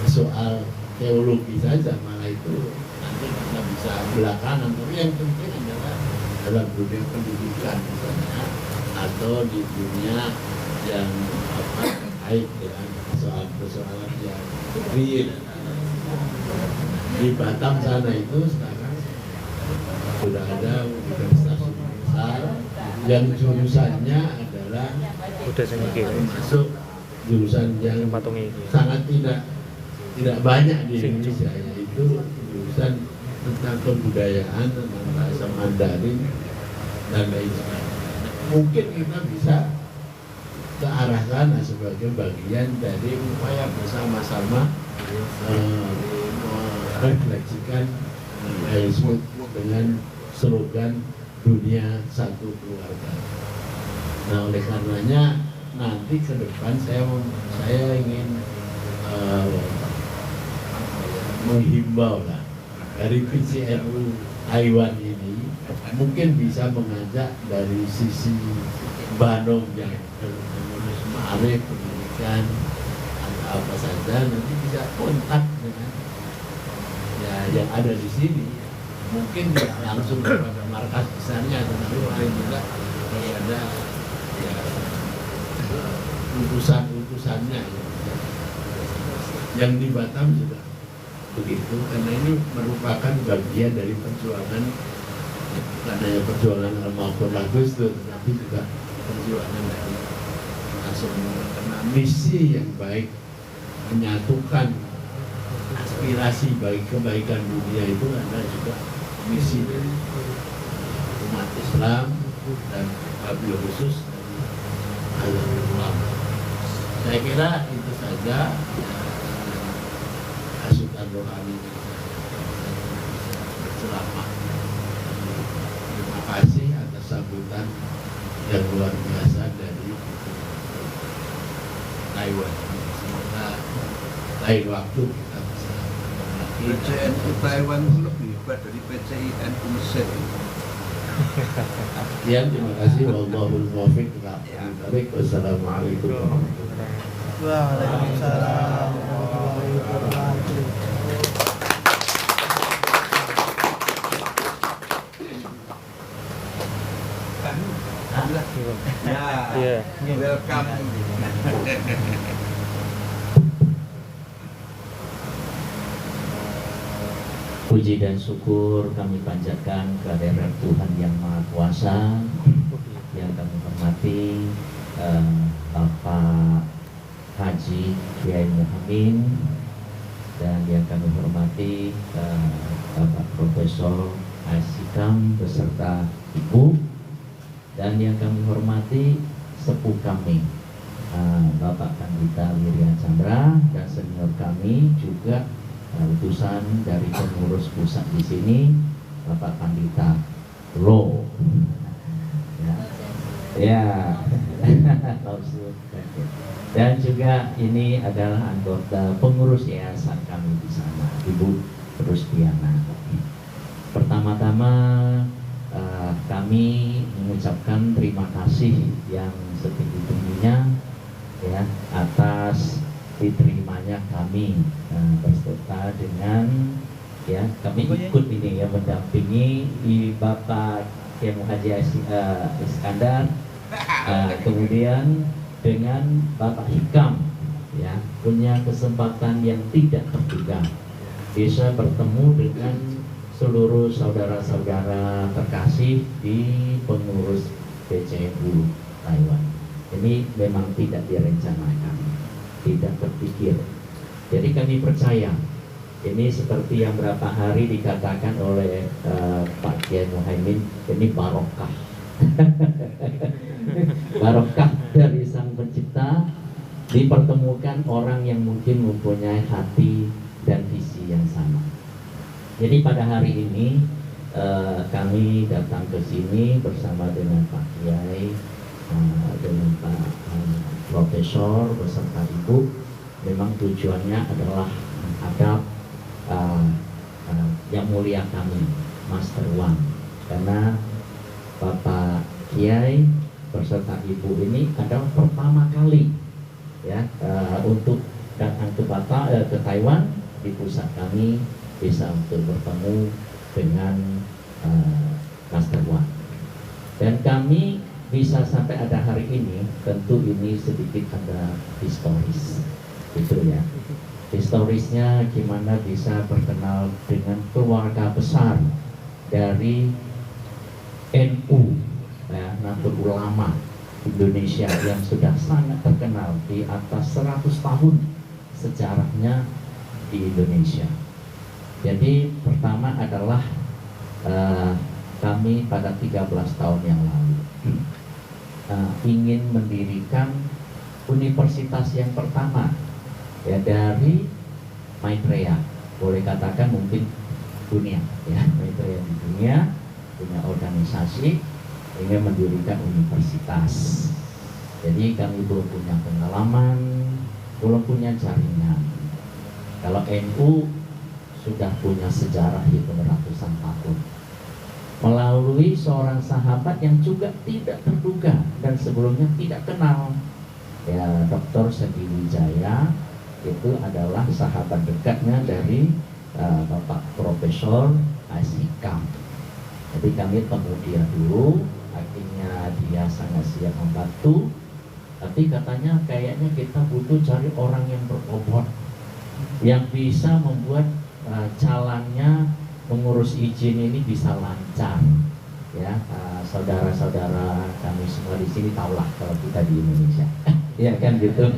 soal teologi saja, malah itu nanti kita bisa belakangan. Tapi yang penting adalah dalam dunia pendidikan misalnya, atau di dunia yang terkait dengan persoalan-persoalan yang real. Di Batam sana itu sekarang sudah ada universitas besar yang jurusannya adalah masuk jurusan yang sangat tidak banyak di Indonesia, yaitu itu jurusan tentang kebudayaan, tentang bahasa Mandarin dan lain sebagainya. Mungkin kita bisa ke arah sana sebagai bagian dari upaya bersama-sama merefleksikan yang disebut dengan slogan dunia satu keluarga. Nah, oleh karenanya nanti ke depan saya ingin menghimbau lah dari PCNU Taiwan ini mungkin bisa mengajak dari sisi Bandung yang mengurus ma'arif, pendidikan atau apa saja, nanti bisa kontak dengan ya yang ada di sini. Mungkin tidak langsung kepada markas besarnya, tetapi paling juga kepada ya utusan-utusannya yang di Batam juga begitu, karena ini merupakan bagian dari perjuangan, bukan hanya perjuangan Al-Mahfud Agustus, tetapi juga perjuangan dari langsung karena misi yang baik menyatukan aspirasi bagi kebaikan dunia itu adalah juga misi dari umat Islam dan wabil khusus dari ulama. Saya kira itu saja asuhan rohani berceramah. Terima kasih atas sambutan yang luar biasa dari Taiwan. Semoga lain waktu kita bisa PCNU Taiwan lebih hebat dari PCINU Mesir. Sekian, terima kasih. Wallahul muwaffiq. Wassalamualaikum warahmatullahi wabarakatuh. Waalaikumsalam warahmatullahi wabarakatuh. Iya. Welcome. Puji dan syukur kami panjatkan kehadirat Tuhan Yang Maha Kuasa. Yang kami hormati Bapak Haji Kiai Muhammad, dan yang kami hormati Bapak Profesor Aisyikam beserta Ibu, dan yang kami hormati sepuh kami Bapak Pandita Wirya Chandra, dan senior kami juga utusan dari pengurus pusat di sini, Bapak Pandita Lo, ya, dan juga ini adalah anggota pengurus yayasan kami di sana, Ibu Rustiana. Pertama-tama kami mengucapkan terima kasih yang setinggi-tingginya ya atas diterimanya kami berserta dengan ya kami ikut ini ya mendampingi di Bapak Kiai Haji Iskandar, kemudian dengan Bapak Hikam ya punya kesempatan yang tidak terduga bisa bertemu dengan seluruh saudara-saudara terkasih di pengurus PCNU Taiwan. Ini memang tidak direncanakan, tidak terpikir. Jadi kami percaya ini seperti yang berapa hari dikatakan oleh Pak Kiai Muhaimin, ini barokah. Barokah dari Sang Pencipta, dipertemukan orang yang mungkin mempunyai hati dan visi yang sama. Jadi pada hari ini kami datang ke sini bersama dengan Pak Kiai, dengan Pak Profesor beserta Ibu. Memang tujuannya adalah menghadap yang mulia kami, Master One, karena Bapak Kiai beserta Ibu ini adalah pertama kali ya untuk datang ke Taiwan di pusat kami, bisa untuk bertemu dengan Master One. Dan kami bisa sampai ada hari ini, tentu ini sedikit ada historis, gitu ya. Historisnya gimana bisa berkenal dengan keluarga besar dari NU, ya, Nahdlatul Ulama Indonesia yang sudah sangat terkenal di atas 100 tahun sejarahnya di Indonesia. Jadi pertama adalah kami pada 13 tahun yang lalu ingin mendirikan universitas yang pertama ya dari Maitreya, boleh katakan mungkin dunia ya, Maitreya di dunia punya organisasi ingin mendirikan universitas. Jadi kami belum punya pengalaman, belum punya jaringan. Kalau NU sudah punya sejarah hitung ratusan tahun melalui seorang sahabat yang juga tidak terduga dan sebelumnya tidak kenal ya, Dr. Sedi Wijaya itu adalah sahabat dekatnya dari Bapak Profesor Asikam. Jadi kami temu dia dulu, akhirnya dia sangat siap membantu, tapi katanya kayaknya kita butuh cari orang yang berbobot yang bisa membuat jalannya mengurus izin ini bisa lancar ya. Saudara-saudara kami semua di sini tahulah kalau kita di Indonesia ya kan gitu,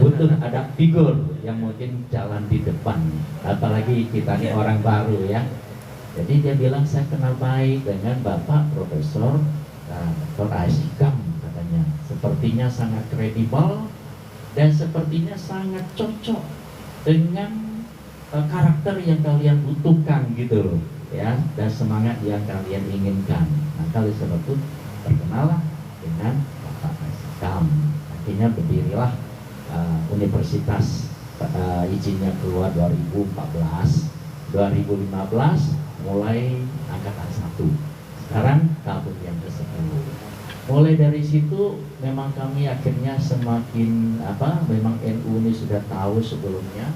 butuh ada figur yang mungkin jalan di depan, apalagi kita ini orang baru ya. Jadi dia bilang saya kenal baik dengan Bapak Profesor Dr. Asikam, katanya sepertinya sangat kredibel dan sepertinya sangat cocok dengan karakter yang kalian butuhkan gitu loh ya, dan semangat yang kalian inginkan. Nah, kalau sebab itu terkenalah dengan Bapak Asikam. Akhirnya berdirilah universitas, izinnya keluar 2014, 2015 mulai angkatan 1. Sekarang tahun yang ke-10. Mulai dari situ memang kami akhirnya semakin memang NU ini sudah tahu sebelumnya.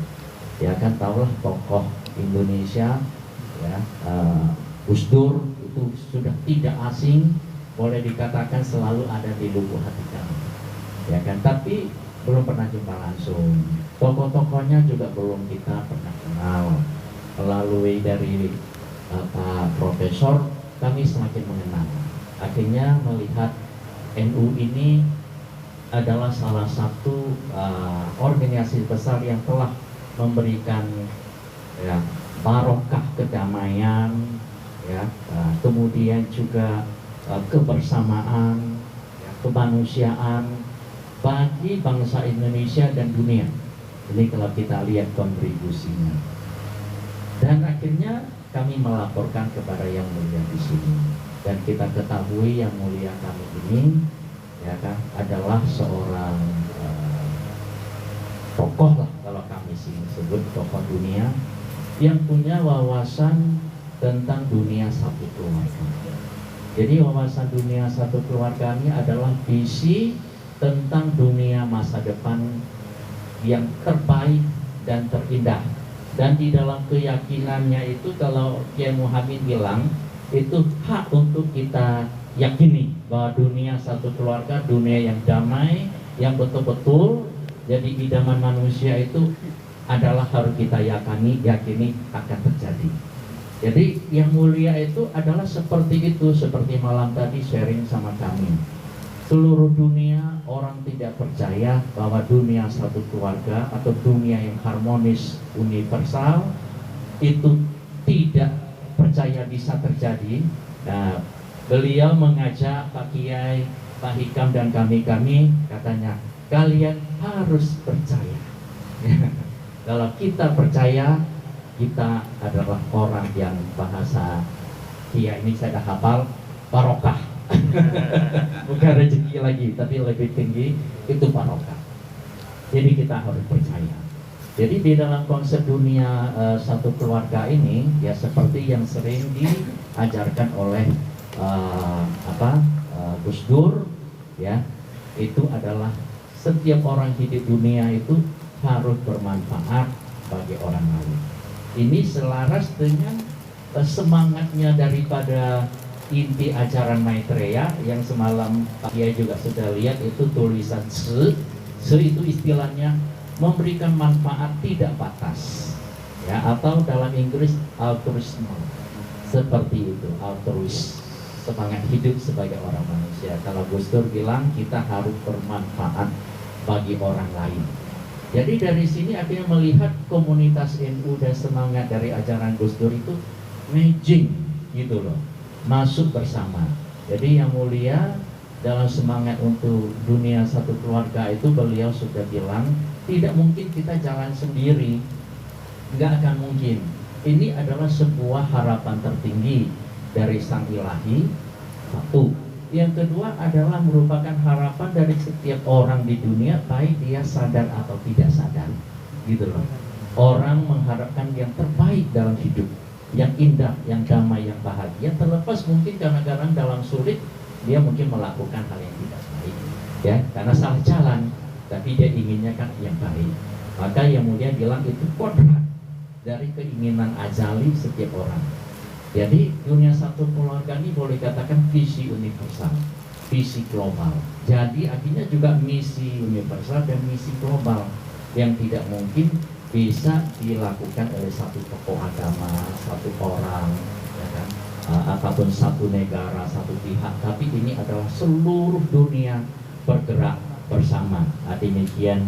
Ya kan, tahulah tokoh Indonesia ya, Gus Dur itu sudah tidak asing, boleh dikatakan selalu ada di lubuk hati kami ya kan, tapi belum pernah jumpa langsung. Tokoh-tokohnya juga belum kita pernah kenal. Melalui dari Pak Profesor kami semakin mengenal, akhirnya melihat NU ini adalah salah satu organisasi besar yang telah memberikan ya, barokah kedamaian ya, kemudian juga kebersamaan ya, kemanusiaan bagi bangsa Indonesia dan dunia. Ini kalau kita lihat kontribusinya. Dan akhirnya kami melaporkan kepada yang mulia di sini, dan kita ketahui yang mulia kami ini ya kan adalah seorang tokoh lah, kalau kami sini sebut tokoh dunia yang punya wawasan tentang dunia satu keluarga. Jadi wawasan dunia satu keluarga ini adalah visi tentang dunia masa depan yang terbaik dan terindah. Dan di dalam keyakinannya itu, kalau Kiai Muhammad bilang itu hak untuk kita yakini bahwa dunia satu keluarga, dunia yang damai, yang betul-betul jadi idaman manusia itu adalah harus kita yakini akan terjadi. Jadi yang mulia itu adalah seperti itu, seperti malam tadi sharing sama kami. Seluruh dunia orang tidak percaya bahwa dunia satu keluarga atau dunia yang harmonis universal itu tidak percaya bisa terjadi. Nah, beliau mengajak Pak Kiai, Pak Hikam dan kami katanya, kalian harus percaya. Kalau kita percaya, kita adalah orang yang bahasa Kiai ini saya dah hafal, barokah. Bukan rezeki lagi, tapi lebih tinggi itu barokah. Jadi kita harus percaya. Jadi di dalam konsep dunia satu keluarga ini ya seperti yang sering diajarkan oleh Gus Dur ya, itu adalah setiap orang hidup dunia itu harus bermanfaat bagi orang lain. Ini selaras dengan semangatnya daripada inti ajaran Maitreya yang semalam Pak Kiai juga sudah lihat, itu tulisan se itu istilahnya memberikan manfaat tidak batas ya, atau dalam Inggris altruisme, seperti itu, altruis, semangat hidup sebagai orang manusia. Kalau Gus Dur bilang kita harus bermanfaat bagi orang lain Jadi dari sini akhirnya melihat komunitas NU dan semangat dari ajaran Gus Dur itu matching gitu loh, masuk bersama. Jadi yang mulia dalam semangat untuk dunia satu keluarga itu beliau sudah bilang tidak mungkin kita jalan sendiri, nggak akan mungkin. Ini adalah sebuah harapan tertinggi dari Sang Ilahi, satu. Yang kedua adalah merupakan harapan dari setiap orang di dunia, baik dia sadar atau tidak sadar, gitu loh. Orang mengharapkan yang terbaik dalam hidup, yang indah, yang damai, yang bahagia. Terlepas mungkin kadang-kadang dalam sulit dia mungkin melakukan hal yang tidak baik, ya, karena salah jalan. Tapi dia inginnya kan yang baik. Maka yang mulia bilang itu kodrat dari keinginan azali setiap orang. Jadi dunia satu keluarga ini boleh katakan visi universal, visi global. Jadi akhirnya juga misi universal dan misi global yang tidak mungkin bisa dilakukan oleh satu tokoh agama, satu orang, ya kan? Ataupun satu negara, satu pihak. Tapi ini adalah seluruh dunia bergerak bersama. Demikian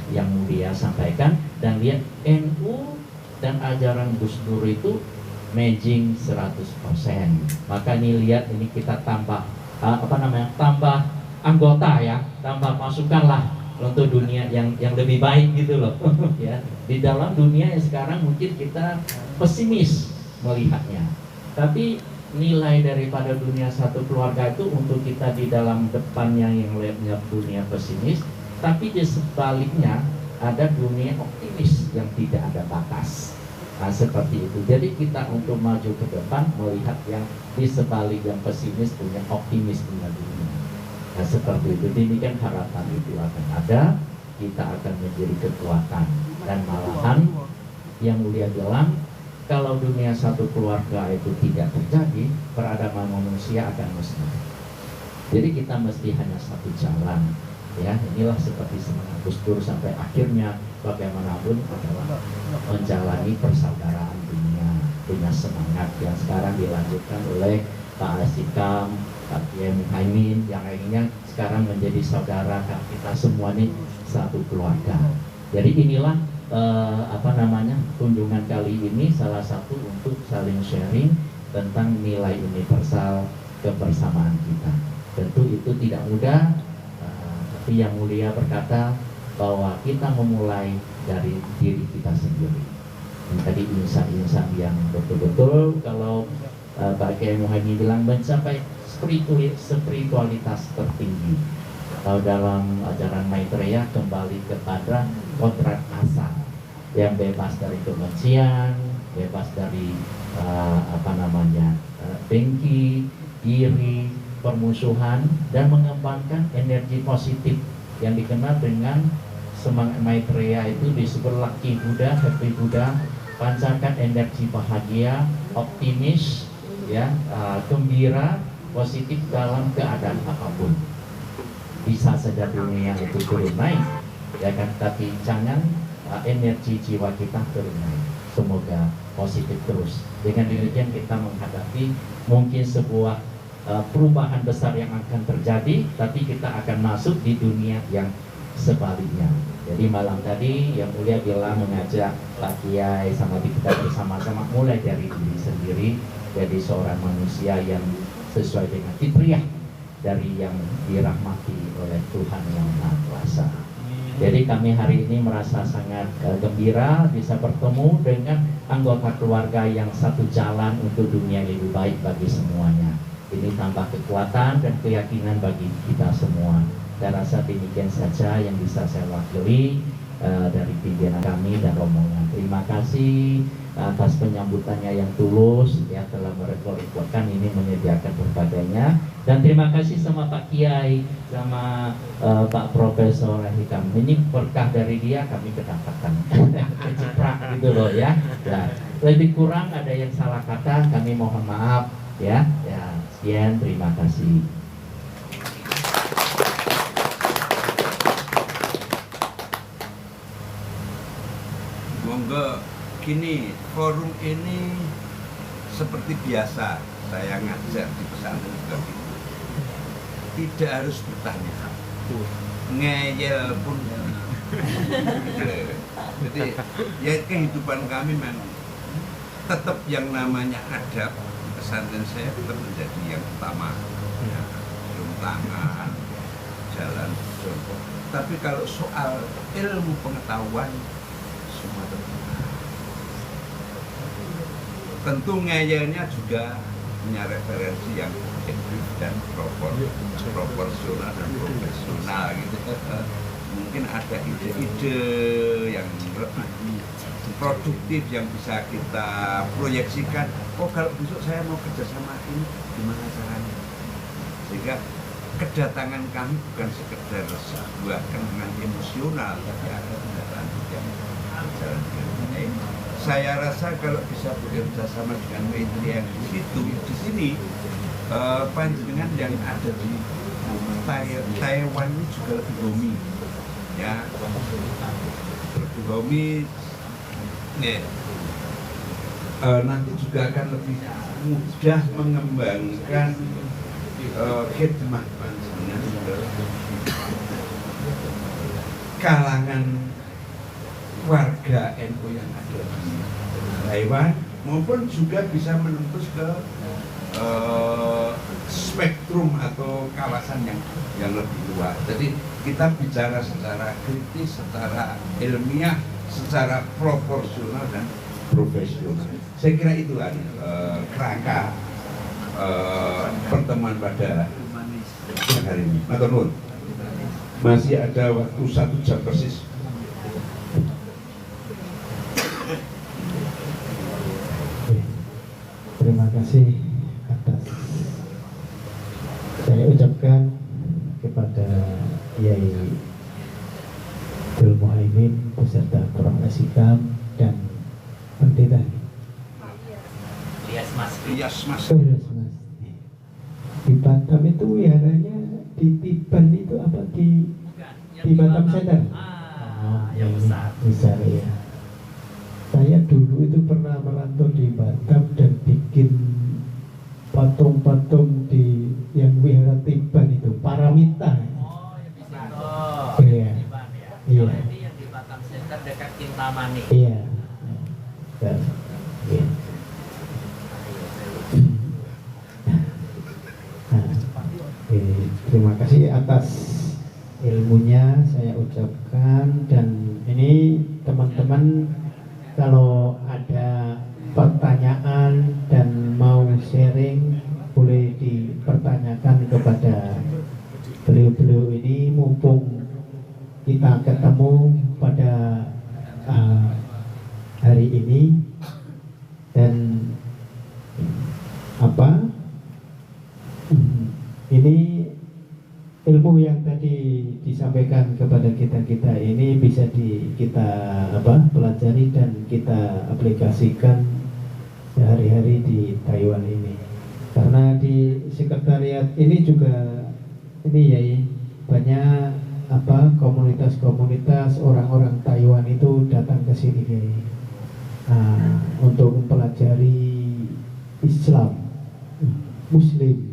yang mulia sampaikan. Dan lihat NU dan ajaran Gus Dur itu matching 100%. Maka ini lihat, ini kita tambah tambah anggota ya, tambah masukkanlah untuk dunia yang lebih baik gitu loh. Ya, di dalam dunia yang sekarang mungkin kita pesimis melihatnya, tapi nilai daripada dunia satu keluarga itu untuk kita di dalam depannya yang lihatnya dunia pesimis, tapi di sebaliknya ada dunia optimis yang tidak ada batas. Nah, seperti itu. Jadi kita untuk maju ke depan melihat yang di sebalik yang pesimis punya optimis punya dunia. Nah, seperti itu. Demikian harapan itu akan ada. Kita akan menjadi kekuatan. Dan malahan yang mulia bilang, kalau dunia satu keluarga itu tidak terjadi, peradaban manusia akan musnah. Jadi kita mesti hanya satu jalan. Ya, inilah seperti semangat Gus Dur sampai akhirnya bagaimanapun adalah menjalani persaudaraan dunia, punya semangat yang sekarang dilanjutkan oleh Pak Asikam, Pak Kiai Muhaimin, yang akhirnya sekarang menjadi saudara kita semua ini satu keluarga. Jadi inilah kunjungan kali ini salah satu untuk saling sharing tentang nilai universal kebersamaan kita. Tentu itu tidak mudah. Tapi yang mulia berkata bahwa kita memulai dari diri kita sendiri. Tadi insan-insan yang betul-betul kalau Pak Kiai Muhaimin bilang mencapai spiritualitas tertinggi. Kalau dalam ajaran Maitreya kembali kepada kodrat asa yang bebas dari kebencian, bebas dari dengki, iri, permusuhan, dan mengembangkan energi positif yang dikenal dengan semangat Maitreya itu disebut Lucky Buddha, Happy Buddha. Pancarkan energi bahagia, optimis, ya, gembira, positif dalam keadaan apapun. Bisa saja dunia itu turun naik, ya kan, tapi jangan energi jiwa kita turun naik. Semoga positif terus. Dengan demikian kita menghadapi mungkin sebuah perubahan besar yang akan terjadi, tapi kita akan masuk di dunia yang sebaliknya. Jadi malam tadi yang mulia bila mengajak Pak Kiai sama kita bersama-sama mulai dari diri sendiri, jadi seorang manusia yang sesuai dengan fitrah dari yang dirahmati oleh Tuhan yang Maha Kuasa. Jadi kami hari ini merasa sangat gembira bisa bertemu dengan anggota keluarga yang satu jalan untuk dunia yang lebih baik bagi semuanya. Ini tambah kekuatan dan keyakinan bagi kita semua. Saya rasa demikian saja yang bisa saya wakili dari pimpinan kami dan rombongan. Terima kasih atas penyambutannya yang tulus, ya, telah merekod-rekodkan ini, menyediakan berbagainya. Dan terima kasih sama Pak Kiai, sama Pak Profesor Hikam. Ini berkah dari dia kami kedapatan. Keciprak gitu loh ya. Ya. Lebih kurang ada yang salah kata, kami mohon maaf ya. Ya. Sekian, terima kasih. Monggo, gini, forum ini seperti biasa saya ngajar di pesantren seperti itu. Tidak harus bertanya, ngeyel pun Jadi ya kehidupan kami memang tetap yang namanya adab pesantren saya tetap menjadi yang utama. Ya, cium tangan, jalan jongkok. Tapi kalau soal ilmu pengetahuan semua terbuka. Tentu ngeyelnya juga punya referensi yang objektif dan proporsional dan profesional gitu. Mungkin ada ide-ide yang lebih produktif yang bisa kita proyeksikan. Oh, kalau besok saya mau kerja sama ini, gimana caranya? Sehingga kedatangan kami bukan sekedar sebuah kenangan emosional, tapi ada kendaraan yang berjalan dengan baik. Saya rasa kalau bisa bekerja sama dengan media yang di sini, panjenengan yang ada di Taiwan ini juga lebih homey, ya, lebih homey. Nanti juga akan lebih mudah mengembangkan khidmat panjenengan kalangan warga NU yang ada di Taiwan, maupun juga bisa menembus ke spektrum atau kawasan yang lebih luas. Jadi kita bicara secara kritis, secara ilmiah, secara proporsional dan profesional. Saya kira itulah kerangka pertemuan pada siang hari ini. Matur nuwun. Masih ada waktu 1 jam persis. Terima kasih atas saya ucapkan kepada Kiai Abdul Muhaimin beserta Prof. Asikam dan pendeta Rias Mas. Di Batam itu wiharanya di Tiban itu apa di Batam Center? Yang besar ya. Saya dulu itu pernah merantau di Batam dan bikin patung-patung di yang wihara Tiban itu, Paramita. Oh, yang di situ. Iya. Iya. Kalau ini yang di Batam Center dekat Kintamani. Iya. Dan, iya. Terima kasih atas ilmunya saya ucapkan, dan ini teman-teman kalau ada pertanyaan dan mau sharing boleh dipertanyakan kepada beliau-beliau ini mumpung kita ketemu pada hari ini. Dan ini ilmu yang tadi disampaikan kepada kita ini bisa kita pelajari dan kita aplikasikan sehari-hari di Taiwan ini. Karena di sekretariat ini juga banyak komunitas-komunitas orang-orang Taiwan itu datang ke sini untuk mempelajari Islam, Muslim.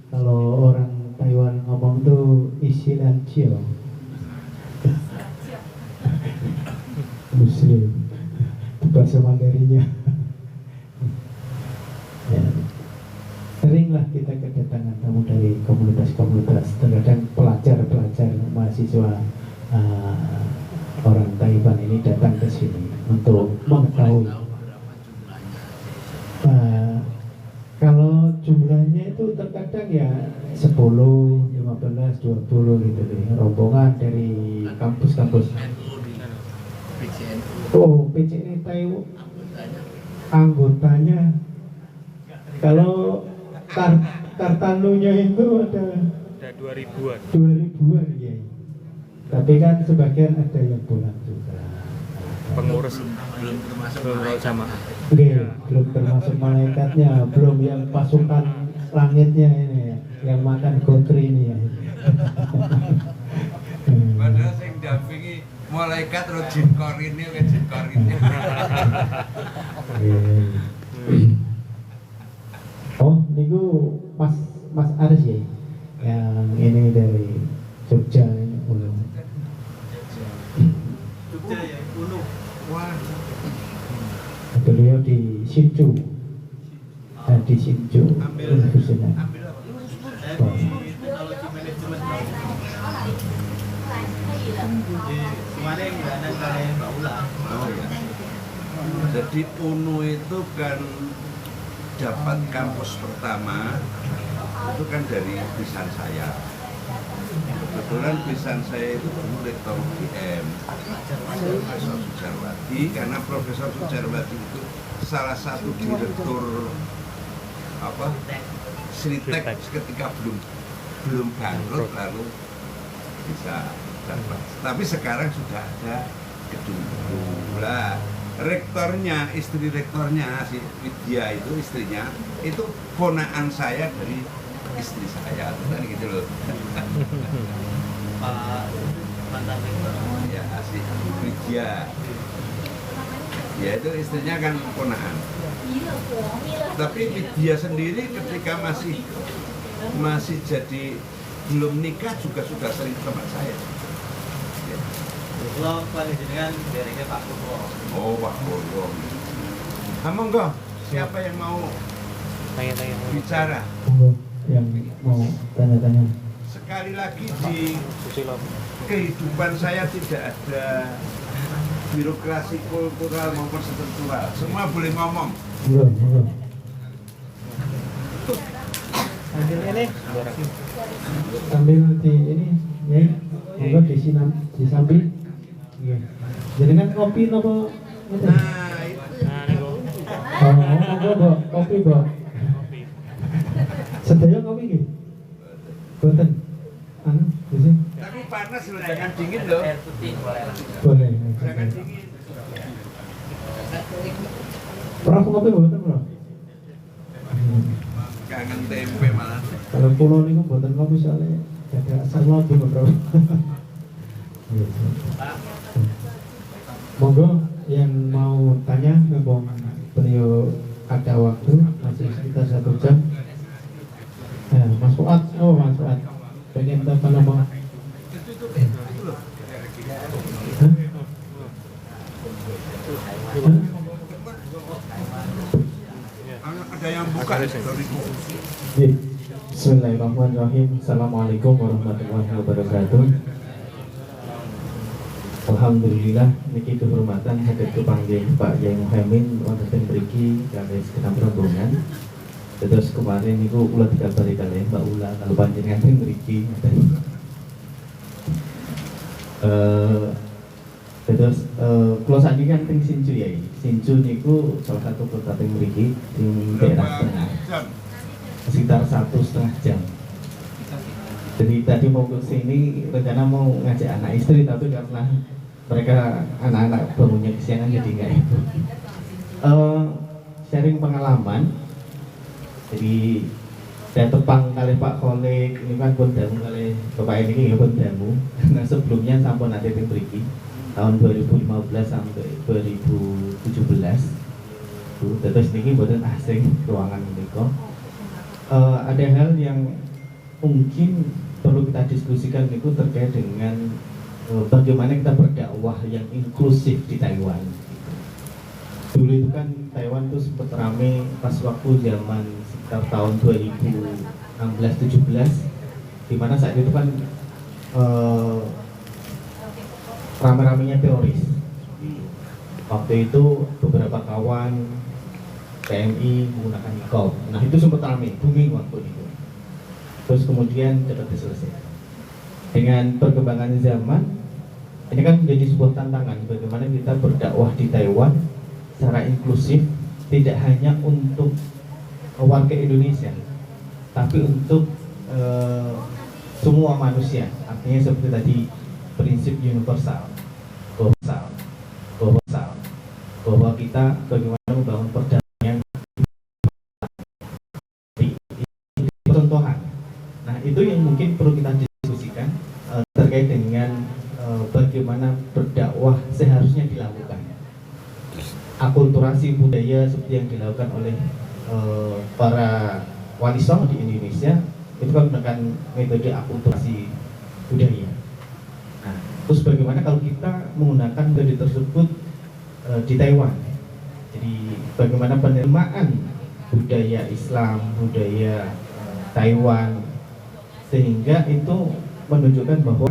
Kalau orang Taiwan ngomong tuh Islam Cio, Muslim itu bahasa Mandarinnya. Ya. Seringlah kita kedatangan tamu dari komunitas-komunitas, terkadang pelajar-pelajar mahasiswa orang Taiwan ini datang ke sini untuk mengetahui. Kalau jumlahnya itu terkadang ya 10, 15, 20 gitu deh, rombongan dari kampus-kampus. Oh, PCNU Taiwan anggotanya kalau Kartanunya itu ada 2000-an. 2000-an ya. Tapi kan sebagian ada yang pulang juga. Pengurus belum sama. Belum termasuk malaikatnya, belum yang pasukan langitnya ini ya, yang makan gotri ini ya. Padahal sing dampingi malaikat terus jin korinnya. Oh, niku Mas Aris ya, yang ini dari Jogja ini. di Sinju Universitas. Teknologi manajemen. Kemarin nggak ada kalian Mbak Ula. Oh ya. Jadi UNU itu kan dapat kampus pertama itu kan dari pisan saya. Kebetulan pisan saya itu dulu rektor UGM, Profesor Sujarwati, karena Profesor Sujarwati itu salah satu direktur Sritek ketika belum bangkrut lalu bisa dapat. Tapi sekarang sudah ada gedung lah. Rektornya, istri rektornya si Widya itu istrinya itu ponakan saya dari istri saya, kan gitu loh. Pak mantan rektor. Ya asli Widya. Ya itu istrinya kan ponakan. Tapi Widya sendiri ketika masih jadi belum nikah juga sudah sering ke tempat saya. Ya. Kalau panjenengan dereke Pak Purwo. Oh Pak Purwo. Monggo, siapa yang mau Tanya-tanya. bicara? Monggo yang mau tanya-tanya. Sekali lagi di Susilo. kehidupan saya tidak ada birokrasi kultural maupun struktural. Semua boleh ngomong. Monggo. Ambil ini. Sambil di ini ya, monggo di samping. Iya. Jadi kan kopi nopo ngeten? Nah itu Nah, niku. Oh, monggo Mbok, kopi Mbok. Kopi. Sedaya kopi nggih? Boten. Anu, bisa? tapi panas loh, jangan dingin loh. Air putih boleh lah. Boleh. Jangan dingin. Prof kopi boten, Prof? Kangen tempe malah. Kalau pulau niku boten kopi soalnya ada asam lambung, Prof. Iya. Monggo yang mau tanya, mumpung beliau ada waktu masih sekitar 1 jam. Nah, Mas Fuad, Mas Fuad, pengen apa nama? Ada yang buka dari Bismillahirrahmanirrahim. Assalamualaikum warahmatullahi wabarakatuh. Alhamdulillah niki kehormatan hadir kepanggih Pak Yai Muhammad wonten mriki kalih segenap rombongan. Terus kemarin niku kula dikabari kalih Mbak Ula kalau panjenengan teng mriki. Terus kula sakniki kan teng Sinju ya. Sinju niku salah satu kota teng mriki di daerah tengah. jam? Sekitar 1,5 jam. Jadi tadi mau ke sini rencana mau ngajak anak istri tapi karena mereka anak-anak bangunnya kesiangan jadi nggak itu. Sharing pengalaman. Jadi saya tepang kali Pak Kholik ini kan pun damu kali Bapak ini ya pun damu. Nah sebelumnya sampun nanti mriki tahun 2015 sampai 2017. Terus niki boten asing ruangan mereka. Ada hal yang mungkin perlu kita diskusikan itu terkait dengan bagaimana kita berdakwah yang inklusif di Taiwan. Dulu itu kan Taiwan itu sempat rame pas waktu zaman sekitar tahun 2016-17, di mana saat itu kan rame-ramenya teroris. Waktu itu beberapa kawan PMI menggunakan niqab. Nah itu sempat rame, booming waktu itu. Terus kemudian dapat diselesaikan. Dengan perkembangan zaman, ini kan menjadi sebuah tantangan bagaimana kita berdakwah di Taiwan secara inklusif, tidak hanya untuk warga Indonesia, tapi untuk semua manusia. Artinya seperti tadi prinsip universal, bahwa kita bagaimana membangun perdamaian di percontohan. Nah itu yang mungkin perlu kita diskusikan terkait dengan bagaimana berdakwah seharusnya dilakukan. Akulturasi budaya seperti yang dilakukan oleh para wali songo di Indonesia itu kan menggunakan metode akulturasi budaya. Nah, terus bagaimana kalau kita menggunakan metode tersebut di Taiwan? Jadi bagaimana penerimaan budaya Islam, budaya Taiwan, sehingga itu menunjukkan bahwa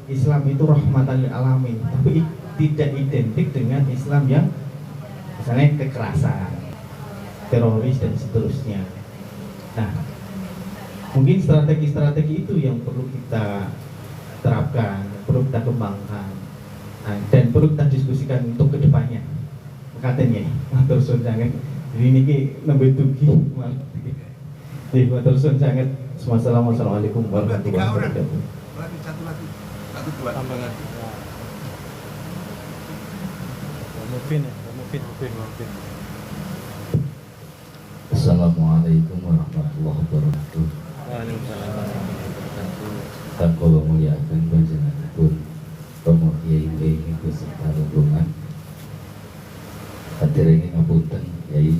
Islam itu rahmatan lil alamin, tapi tidak identik dengan Islam yang misalnya kekerasan, teroris dan seterusnya. Nah, mungkin strategi-strategi itu yang perlu kita terapkan, perlu kita kembangkan, nah, dan perlu kita diskusikan untuk kedepannya. Katanya, matur suwun sangat. Jadi ini nambah tugi, jadi matur suwun sangat. Wassalamualaikum warahmatullahi wabarakatuh. Satu dua. Tambah lagi. Mufin ya, Mufin. Assalamualaikum warahmatullahi wabarakatuh. Waalaikumsalam warahmatullahi wabarakatuh. Dan kalau muliakan panjenenganipun Romo Kyai Mbeni beserta rombongan. Hadirin ngapunten Kyai.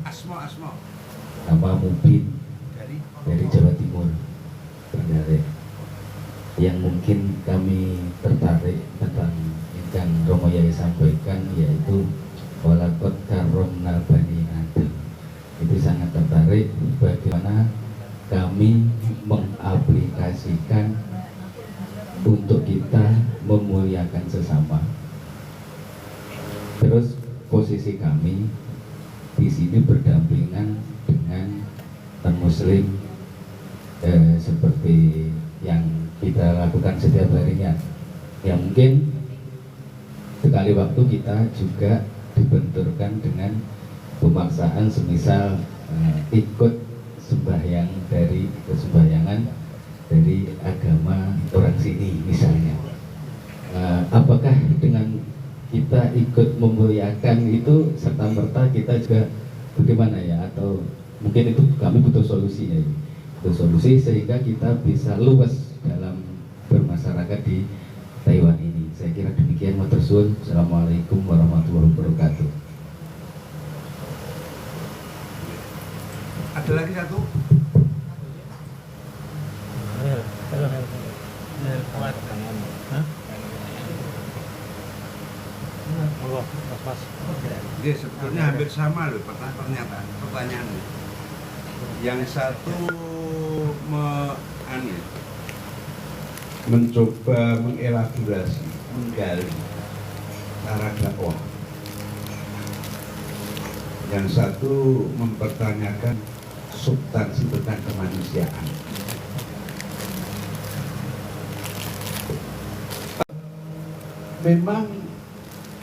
Asma. Nama Mubin Dari dari Jawa Timur, Trenggalek. Yang mungkin kami tertarik tentang yang Romo Yai sampaikan, yaitu walakot karomna bani Adam. Itu sangat tertarik bagaimana kami mengaplikasikan untuk kita memuliakan sesama. Terus posisi kami di sini berdampingan dengan non-muslim seperti yang kita lakukan setiap harinya. Ya mungkin sekali waktu kita juga dibenturkan dengan pemaksaan semisal ikut sembahyang dari kesembahyangan dari agama orang sini misalnya. Apakah dengan kita ikut memuliakan itu serta merta kita juga bagaimana ya, atau mungkin itu kami butuh solusi ya, butuh solusi sehingga kita bisa luas dalam bermasyarakat di Taiwan ini. Saya kira demikian. Matur suwun. Assalamualaikum warahmatullahi wabarakatuh. Ada lagi satu. Kuat. Monggo, Mas. Dia sebetulnya hampir sama loh pertanyaan. Yang satu mencoba mengelaborasi, menggali cara dakwah. Yang satu mempertanyakan substansi tentang kemanusiaan. Memang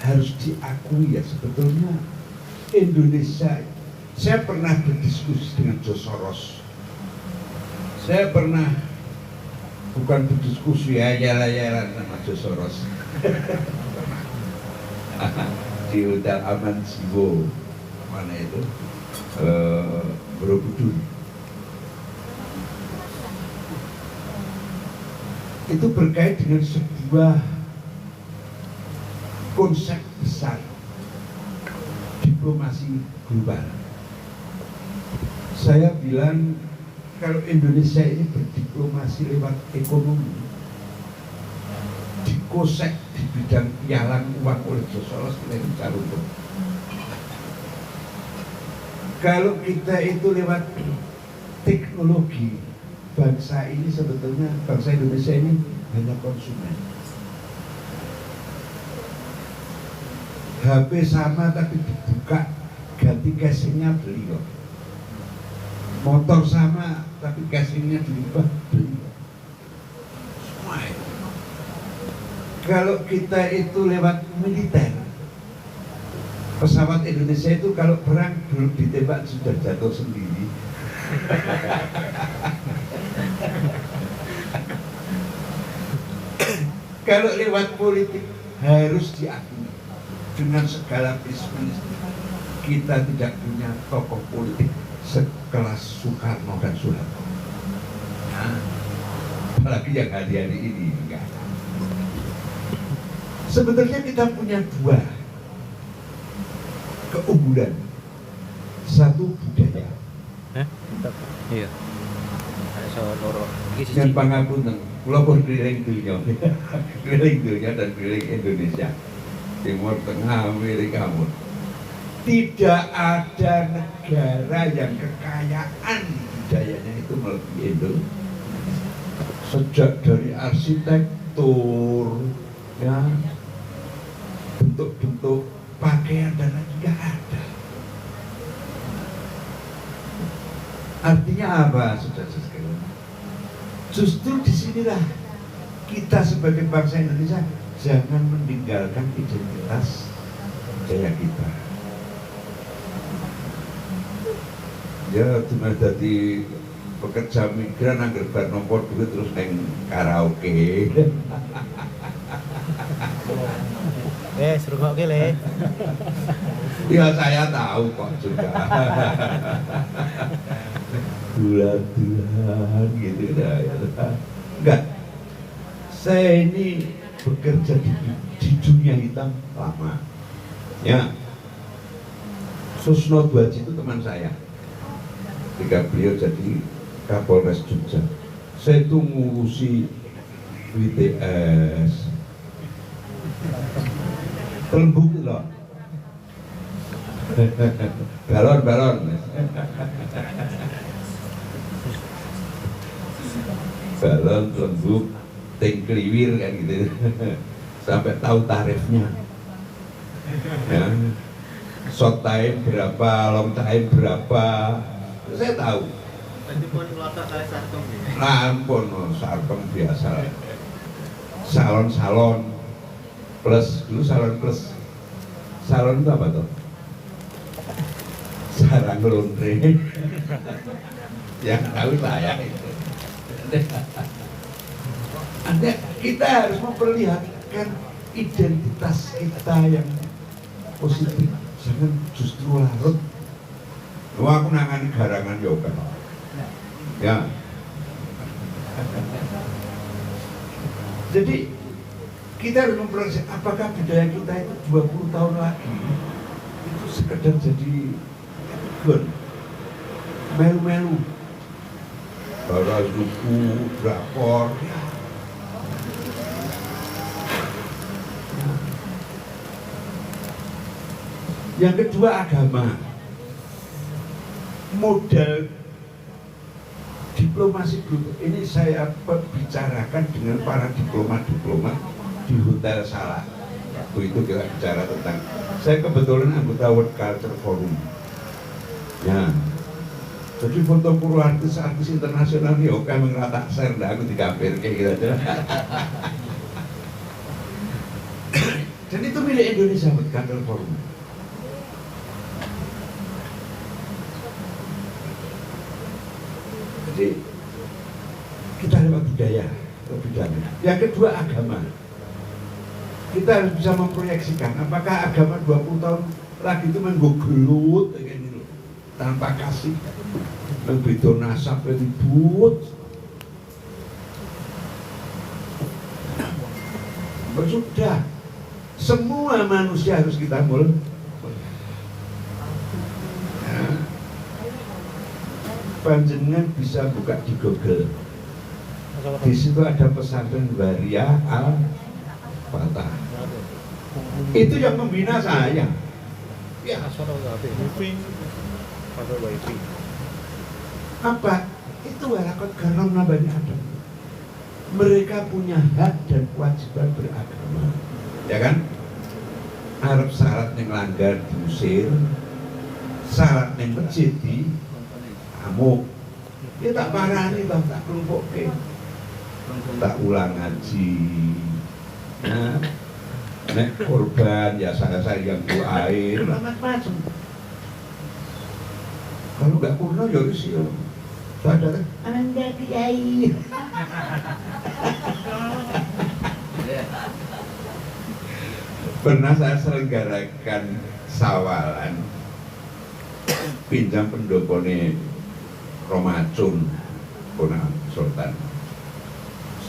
harus diakui ya, sebetulnya Indonesia, saya pernah berdiskusi dengan George Soros. Saya pernah bukan berdiskusi yayalan sama George Soros. Di Hotel Aman Jiwo, mana itu, Borobudur. Itu berkait dengan sebuah konsep besar diplomasi global. Saya bilang kalau Indonesia ini berdiplomasi lewat ekonomi, dikosek di bidang pialang uang oleh Soros, kita itu caruntuk. Kalau kita itu lewat teknologi, bangsa ini sebetulnya, bangsa Indonesia ini hanya konsumen. HP sama tapi dibuka, ganti casingnya beli kok. Motor sama tapi casingnya dirubah, beli kok. Semua itu. Kalau kita itu lewat militer, pesawat Indonesia itu kalau perang belum ditembak sudah jatuh sendiri. Kalau lewat politik harus diakui. Dengan segala bisnis, kita tidak punya tokoh politik sekelas Soekarno dan Soeharto. Nah, apalagi yang hari-hari ini enggak. Sebetulnya kita punya dua keunggulan. Satu budaya. Iya. Yang pangapunten, kula pun keliling dunia, keliling dunia dan keliling Indonesia. Timur Tengah, Amerika pun. Tidak ada negara yang kekayaan budayanya itu melebihi Indonesia. Sejak dari arsitektur, ya, bentuk-bentuk pakaian dan lain nggak ada. Artinya apa, saudara sekalian? Justru disinilah kita sebagai bangsa Indonesia jangan meninggalkan identitas budaya kita. Ya, cuma jadi pekerja migran anggar bar nomor duit terus neng karaoke. Suruh kok le. Ya saya tahu kok juga. Bulan-bulan gitu dah. Enggak. Saya ini bekerja di dunia hitam lama. Ya. Susno Dwaji itu teman saya. Ketika beliau jadi Kapolres Jogja, saya itu ngurusi WTS Telembuk loh. Balon Telembuk Tengkliwir kan gitu. Sampai tahu tarifnya ya. Short time berapa, long time berapa, saya tahu. Nanti pun lotok kali sarkem ya. Nah, ampun, sarkem biasa. Salon plus, dulu salon plus. Salon itu apa tuh? Sarang laundry. Yang tahu saya itu. Anda, kita harus memperlihatkan identitas kita yang positif. Jangan justru larut. Wah, aku nangani garangan yoga. Ya. Jadi kita harus memperlihatkan apakah budaya kita itu 20 tahun lagi itu sekedar jadi gun, melu-melu, bara suku, drakor. Ya. Yang kedua agama. Modal diplomasi ini saya bicarakan dengan para diplomat di Hotel Salak. Waktu itu kita bicara tentang, saya kebetulan anggota World Culture Forum. Ya, jadi foto puru artis internasional nih, oke mengratak share, dah aku dikampir kayak gitu aja. Dan itu milik Indonesia World Culture Forum. Jadi kita lewat budaya. Yang kedua agama. Kita harus bisa memproyeksikan apakah agama 20 tahun lagi itu menggogelut kayak gini loh, tanpa kasih, membeda nasab ribut. Sudah, semua manusia harus kita mulai. Panjenengan bisa buka di Google. Di situ ada pesantren Waria Al-Fatah. Itu yang membina saya. Ya. Apa? Itu walakot karam Bani Adam. Mereka punya hak dan kewajiban beragama. Ya kan? Arab syarat yang langgar diusir, syarat yang masjid di amuk. Dia tak parani bang, tak kelompok ke, tak ulang ngaji. Nah, nek korban ya saya yang buah air, macam-macam. Kalau nggak kurna ya sih, saya datang, anda kiai. Pernah saya selenggarakan sawalan, pinjam pendokone Romacun, Kona Sultan.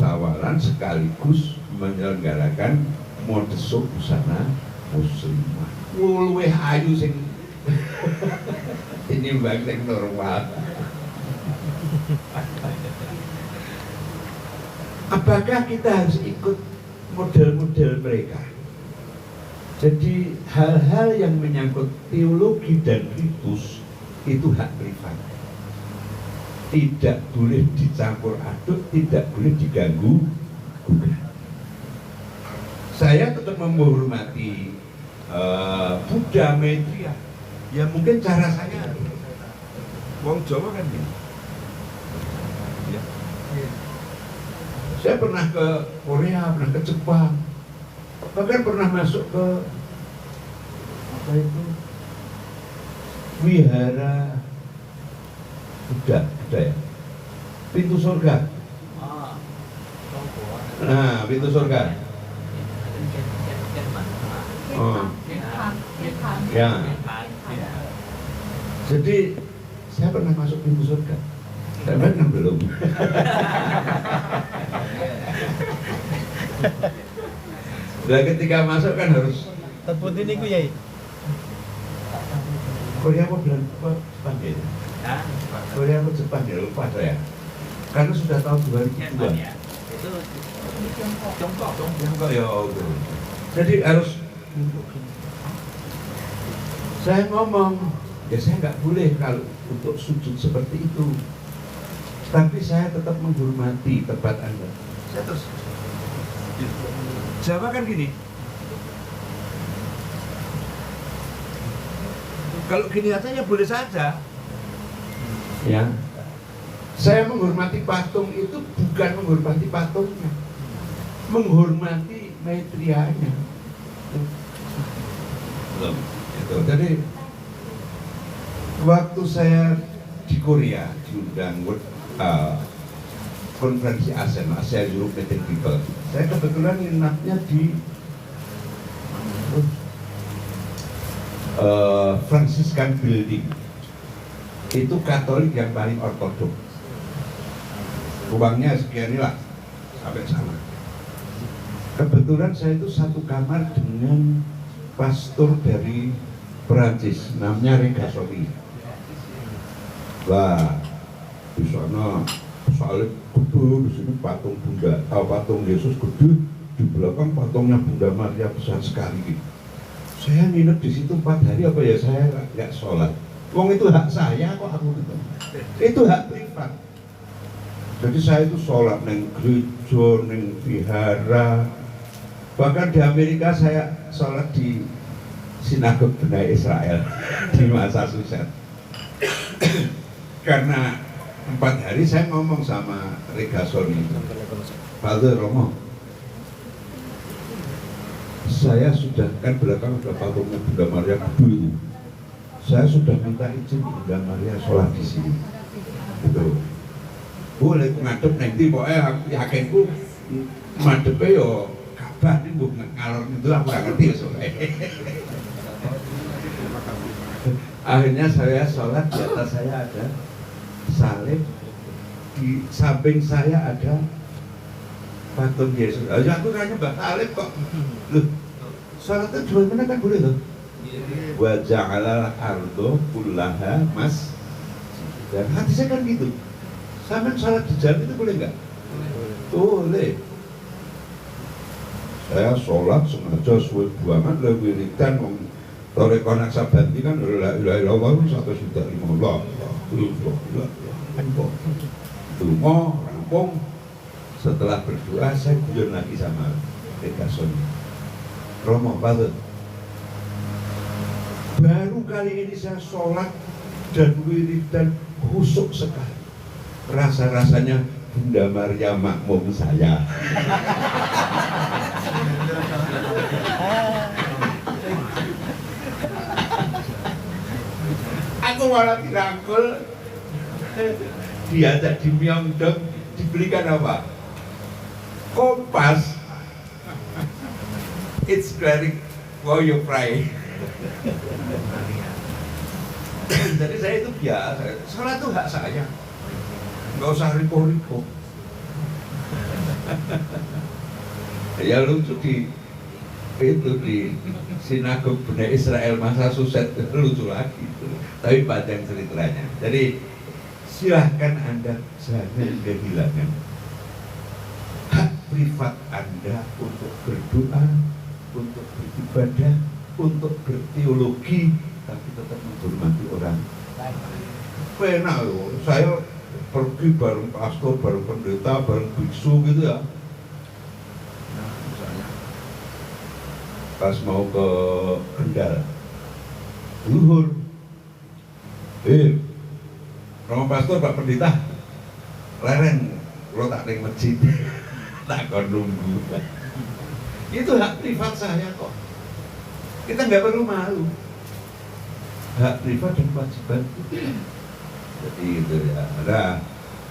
Sawalan sekaligus menyelenggarakan modesuk busana muslimah. Luwih ayu sing ini bang sing normal. Apakah kita harus ikut model-model mereka? Jadi hal-hal yang menyangkut teologi dan ritus itu hak privat. Tidak boleh dicampur aduk, tidak boleh diganggu gugat. Saya tetap menghormati Buddha Maitreya. Ya mungkin cara saya. Wong Jawa kan gini. Ya. Saya pernah ke Korea, pernah ke Jepang, bahkan pernah masuk ke apa itu wihara Buddha ya, pintu surga. Oh, Nah, pintu surga. Oh, ya. Jadi saya pernah masuk pintu surga. Saya kan belum. Nah, ketika masuk kan harus Terputih niku Yai. Korea apa bilang apa Jepang ya? Korea apa Jepang ya, lupa saya. Karena sudah tahun 2002. Ya. Itu Tiongkok. Tiongkok ya. Jadi harus saya ngomong, ya saya nggak boleh kalau untuk sujud seperti itu. Tapi saya tetap menghormati tempat Anda. Saya terus Jawa kan gini. Kalau gini aja ya boleh saja. Ya. Saya menghormati patung itu bukan menghormati patungnya. Menghormati Maitreyanya. Itu. Jadi waktu saya di Korea diundang konferensi ASEAN, Asia Europe Meeting People. Saya kebetulan nginapnya di Franciscan Building. Itu Katolik yang paling ortodok. Ruangnya sekian lah sampai sana. Kebetulan saya itu satu kamar dengan pastor dari Perancis, namanya Regasoli. Wah, di sana salib gede, di sini patung Bunda, patung Yesus gede, di belakang patungnya Bunda Maria besar sekali. Saya nginep di situ 4 hari apa ya, saya nggak sholat. Wong itu hak saya kok aku gitu. Itu hak privat. Jadi saya itu sholat neng gereja, neng vihara. Bahkan di Amerika saya sholat di sinagog Bani Israel di Massachusetts. Karena 4 hari saya ngomong sama Regasoli, Father Romo, saya sudah kan belakang ada patungnya Bunda Maria Kudu itu. Saya sudah minta izin Bunda Maria sholat di sini. Gitu. Boleh ngadep nanti pokoknya yakinku madepnya yo Ka'bah ini bukan ngalor itu aku nggak ngerti soalnya. Akhirnya saya sholat, di atas saya ada salib, di samping saya ada patung Yesus. Aja aku nanya mbak salib kok. Loh, sholatnya jual mana kan boleh loh. Wa ja'alal ardo kullaha mas. Dan hati saya kan gitu. Sampai sholat di jalan itu boleh nggak? Boleh. Saya sholat sengaja suwe buangan lebih wiridan Toreko Naksabanti kan la ilaha illallah 1.500.000. Dungo, rampung. Setelah berdoa saya guyon lagi sama Regasoli. Romo, Father, baru kali ini saya sholat dan wiridan khusyuk sekali. Rasa-rasanya Bunda Maria makmum saya. Aku malah dirangkul, diajak di Myeongdong, dibelikan apa? Kompas. It's clearing while you pray. Jadi saya itu biasa, sholat itu hak saya, nggak usah riko-riko. Ya lucu di sinagog Bani Israel Massachusetts lucu lagi, tapi panjang ceritanya. Jadi silahkan Anda jangan kehilangan hak privat Anda untuk berdoa, untuk beribadah, untuk berteologi, tapi tetap menghormati orang. Penak loh, saya pergi bareng pastor, bareng pendeta, bareng biksu gitu ya. Nah, misalnya pas mau ke Kendal, luhur, Romo pastor, Pak pendeta, leren, lo tak ning masjid, tak kon nunggu. Itu hak privat saya kok. Kita nggak perlu malu. Hak privat dan kewajiban. Jadi itu ya. Nah,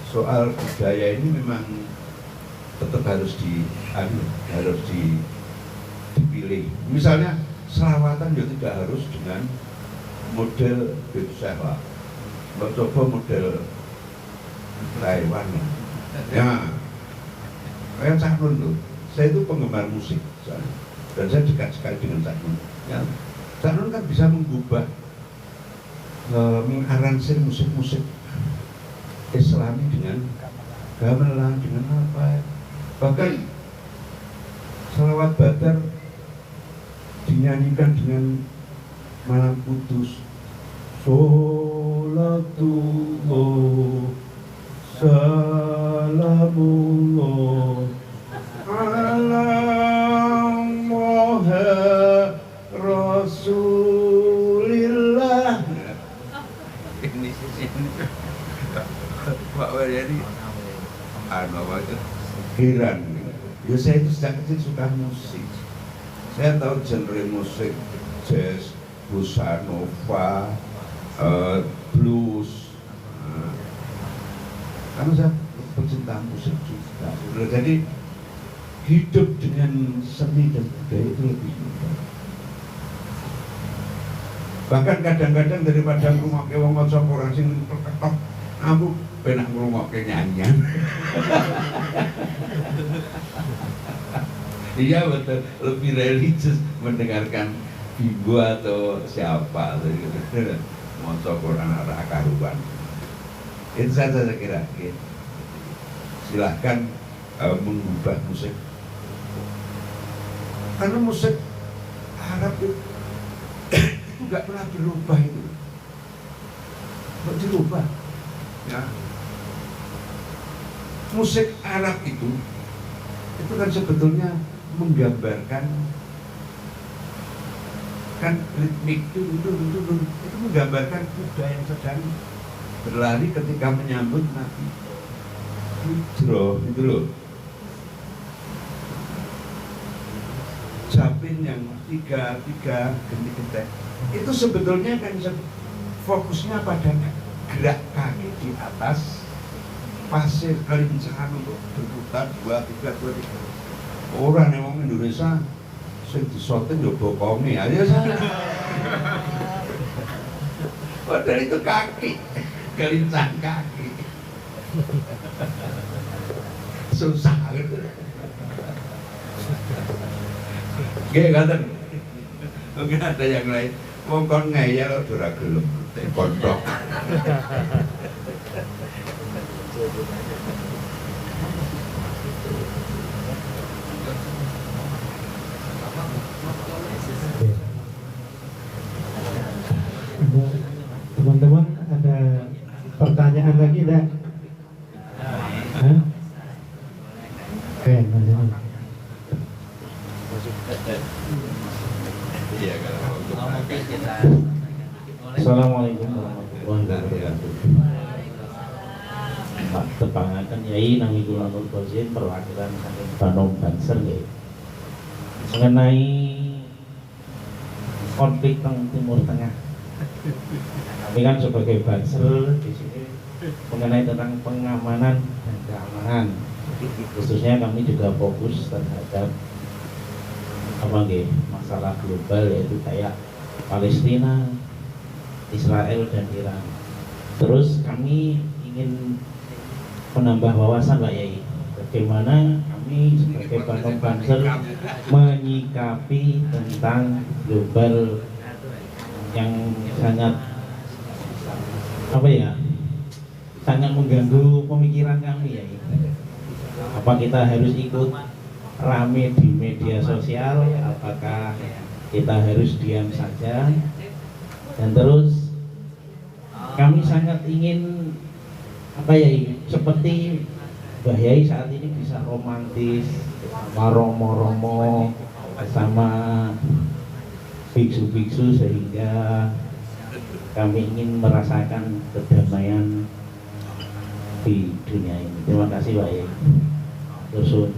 soal budaya ini memang tetap harus dipilih. Misalnya selawatan ya tidak harus dengan model Betsela. Coba model Taiwan ya. Kayak Cak Nun tuh. Saya itu penggemar musik soalnya. Dan saya dekat sekali dengan Cak Nun. Ya. Cak Nun kan bisa mengubah mengaransemen musik-musik Islami dengan gamelan, dengan apa, bahkan salawat badar dinyanyikan dengan malam kudus, sholatullah salamullah ala Muhammad Rasulillah. Pak Waryadi heran. Ya saya itu sejak kecil suka musik. Saya tahu genre musik jazz, bossa nova, blues. Karena saya pecinta musik juga. Jadi hidup dengan seni dan budaya itu lebih mudah. Bahkan kadang-kadang daripada ngrungokke wong maca Quran sing ketok, aku penak ngrungokke nyanyian. Iya betul, lebih religius mendengarkan ibu atau siapa maca Quran ora karuan. Itu saja saya kira. Silahkan mengubah musik. Karena musik Arab itu nggak pernah berubah itu, nggak dirubah. Ya, musik Arab itu kan sebetulnya menggambarkan kan ritmik itu menggambarkan kuda yang sedang berlari ketika menyambut Nabi Hijrah itu loh. Japin yang tiga genti-genteng itu sebetulnya kan fokusnya pada gerak kaki di atas pasir kelincahan untuk berputar 2, 3. Orang yang Indonesia sing disoting yo bokonge aja sana. Padahal itu kaki, kelincang kaki. Susah gitu. Nggih ngoten. Mungkin ada yang lain. Wong kon ngeyel ora gelem tek kontok. Teman-teman ada pertanyaan lagi enggak? Hah? Oke, Iya kalau untuk mungkin kita Assalamualaikum warahmatullahi wabarakatuh. Pak tepangaken Yai nami kula Nur Kozin perwakilan saking Banom Banser nggih. Mengenai konflik teng Timur Tengah. Kami kan sebagai Banser di sini mengenai tentang pengamanan dan keamanan. Khususnya kami juga fokus terhadap masalah global yaitu kayak Palestina, Israel dan Iran. Terus kami ingin menambah wawasan Pak Yai, bagaimana kami sebagai Banom Banser menyikapi tentang global yang sangat sangat mengganggu pemikiran kami Yai. Apa kita harus ikut rame di media sosial, apakah kita harus diam saja? Dan terus kami sangat ingin seperti Mbah Yai saat ini bisa romantis sama romo-romo sama biksu-biksu, sehingga kami ingin merasakan kedamaian di dunia ini. Terima kasih Pak Yai. Terus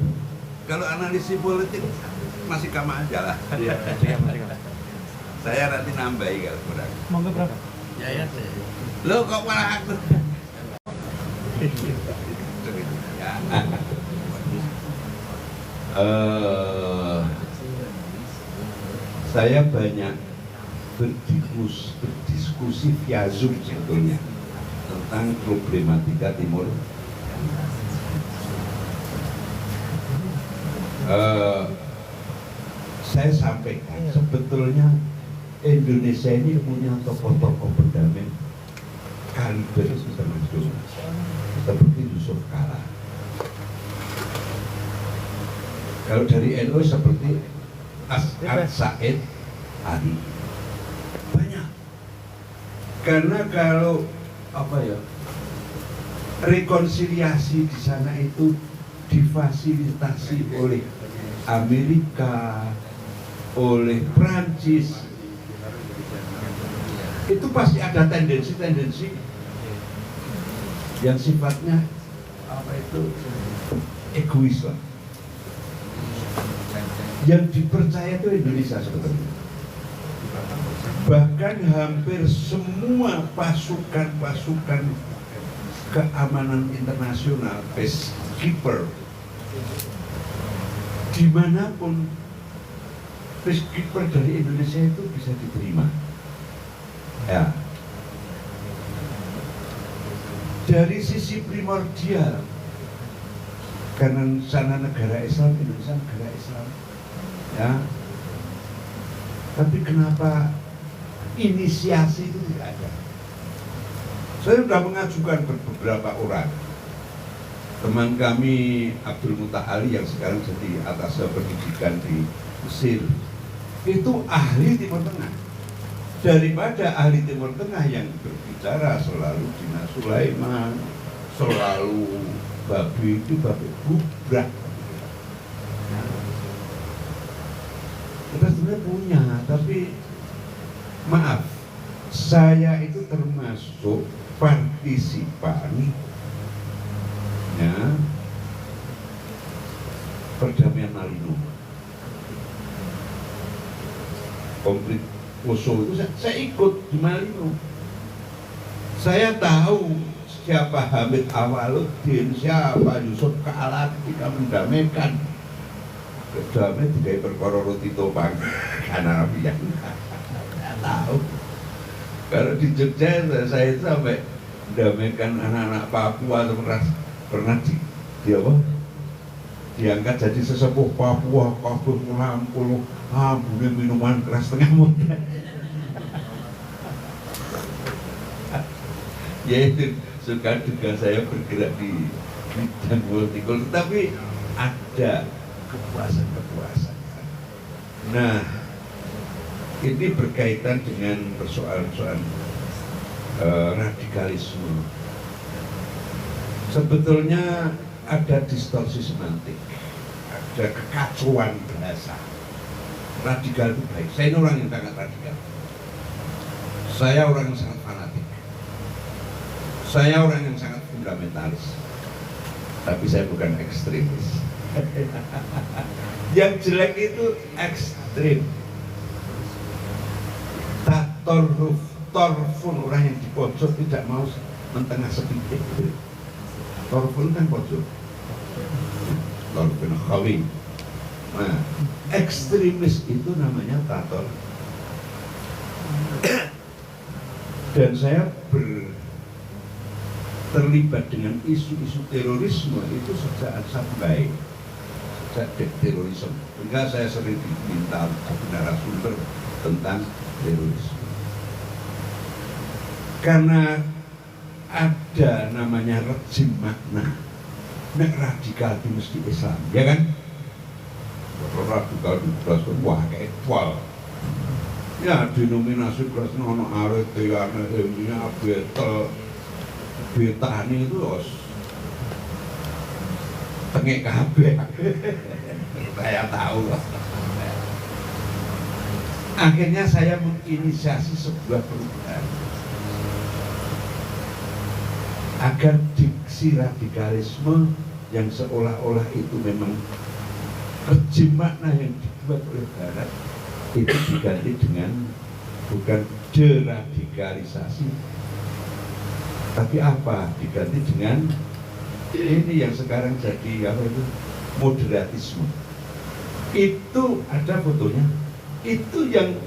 Kalau analisis politik masih kama aja lah. Saya nanti nambahi kalau kurang. Monggo berapa? Ya. Lo kok malah aku? Ya. Saya banyak berdiskusi via Zoom sebetulnya tentang problematika Timur. Saya sampaikan sebetulnya Indonesia ini punya tokoh-tokoh berdamai kaliber internasional seperti Yusuf Kala. Kalau dari NU seperti As'ad Said Ali. Banyak. Karena kalau rekonsiliasi di sana itu difasilitasi oleh Amerika, oleh Prancis, itu pasti ada tendensi-tendensi yang sifatnya egois lah. Yang dipercaya itu Indonesia sebetulnya. Bahkan hampir semua pasukan-pasukan keamanan internasional, peacekeeper, dimanapun peacekeeper dari Indonesia itu bisa diterima. Ya. Dari sisi primordial, karena sana negara Islam, Indonesia negara Islam, ya. Tapi kenapa inisiasi itu tidak ada? Saya sudah mengajukan beberapa orang. Teman kami Abdul Muta Ali yang sekarang jadi atas pendidikan di Mesir, itu ahli Timur Tengah. Daripada ahli Timur Tengah yang berbicara selalu Dina Sulaiman, selalu babi itu babi gubrak. Kita sebenarnya punya, tapi maaf, saya itu termasuk partisipan perdamaian Malino. Konflik Poso itu saya ikut di Malino. Saya tahu siapa Hamid Awaluddin, siapa Yusuf Kala ketika mendamaikan. Kedamaian digawe perkara roti topang karena Arabian. Saya tahu. Kalau di Jogja saya itu sampai mendamaikan anak-anak Papua atau pernah diangkat jadi sesepuh Papua, kabeh nglampul ambune minuman keras tengah muda. Ya itu suka duga saya bergerak di bidang multikul, tetapi ada kepuasan. Nah, ini berkaitan dengan persoalan-persoalan radikalisme. Sebetulnya ada distorsi semantik, ada kekacauan bahasa. Radikal itu baik. Saya ini orang yang sangat radikal. Saya orang yang sangat fanatik. Saya orang yang sangat fundamentalis. Tapi saya bukan ekstremis. Yang jelek itu ekstrim. Torfun, orang yang di pojok tidak mau mentengah sedikit. Torfun kan pojok. Torfun khawi. Nah, ekstremis itu namanya tator. Dan saya terlibat dengan isu-isu terorisme itu sejak sampai terorisme. Sehingga saya sering diminta narasumber tentang terorisme. Karena ada namanya rejim makna. Nek radikal itu mesti Islam, ya kan? radikal di beras wah kayak pol. Ya denominasi beras ono arek ana ilmunya betel betani itu harus tengek kabeh. Saya tahu. Akhirnya saya menginisiasi sebuah perubahan agar diksi radikalisme yang seolah-olah itu memang rejim makna yang dibuat oleh Barat itu diganti dengan bukan deradikalisasi, tapi apa? Diganti dengan ini yang sekarang jadi apa itu moderatisme. Itu ada fotonya. Itu yang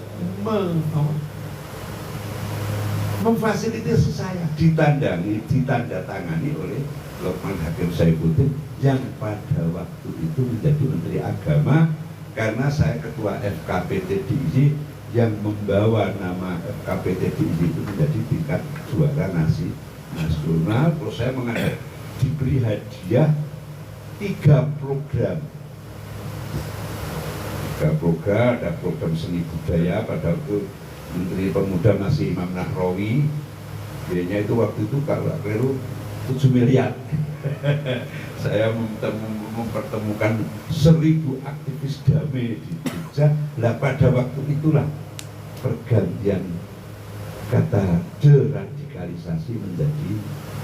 memfasilitasi saya ditandatangani oleh Lukman Hakim Saifuddin yang pada waktu itu menjadi Menteri Agama karena saya ketua FKPT DIY yang membawa nama FKPT DIY itu menjadi tingkat juara nasional. Terus saya diberi hadiah 3 program. Ada program seni budaya pada waktu Menteri Pemuda masih Imam Nahrawi, biayanya itu waktu itu kalau keliru 7 miliar. Saya mempertemukan 1000 aktivis damai di Jogja. Lah pada waktu itulah pergantian kata deradikalisasi menjadi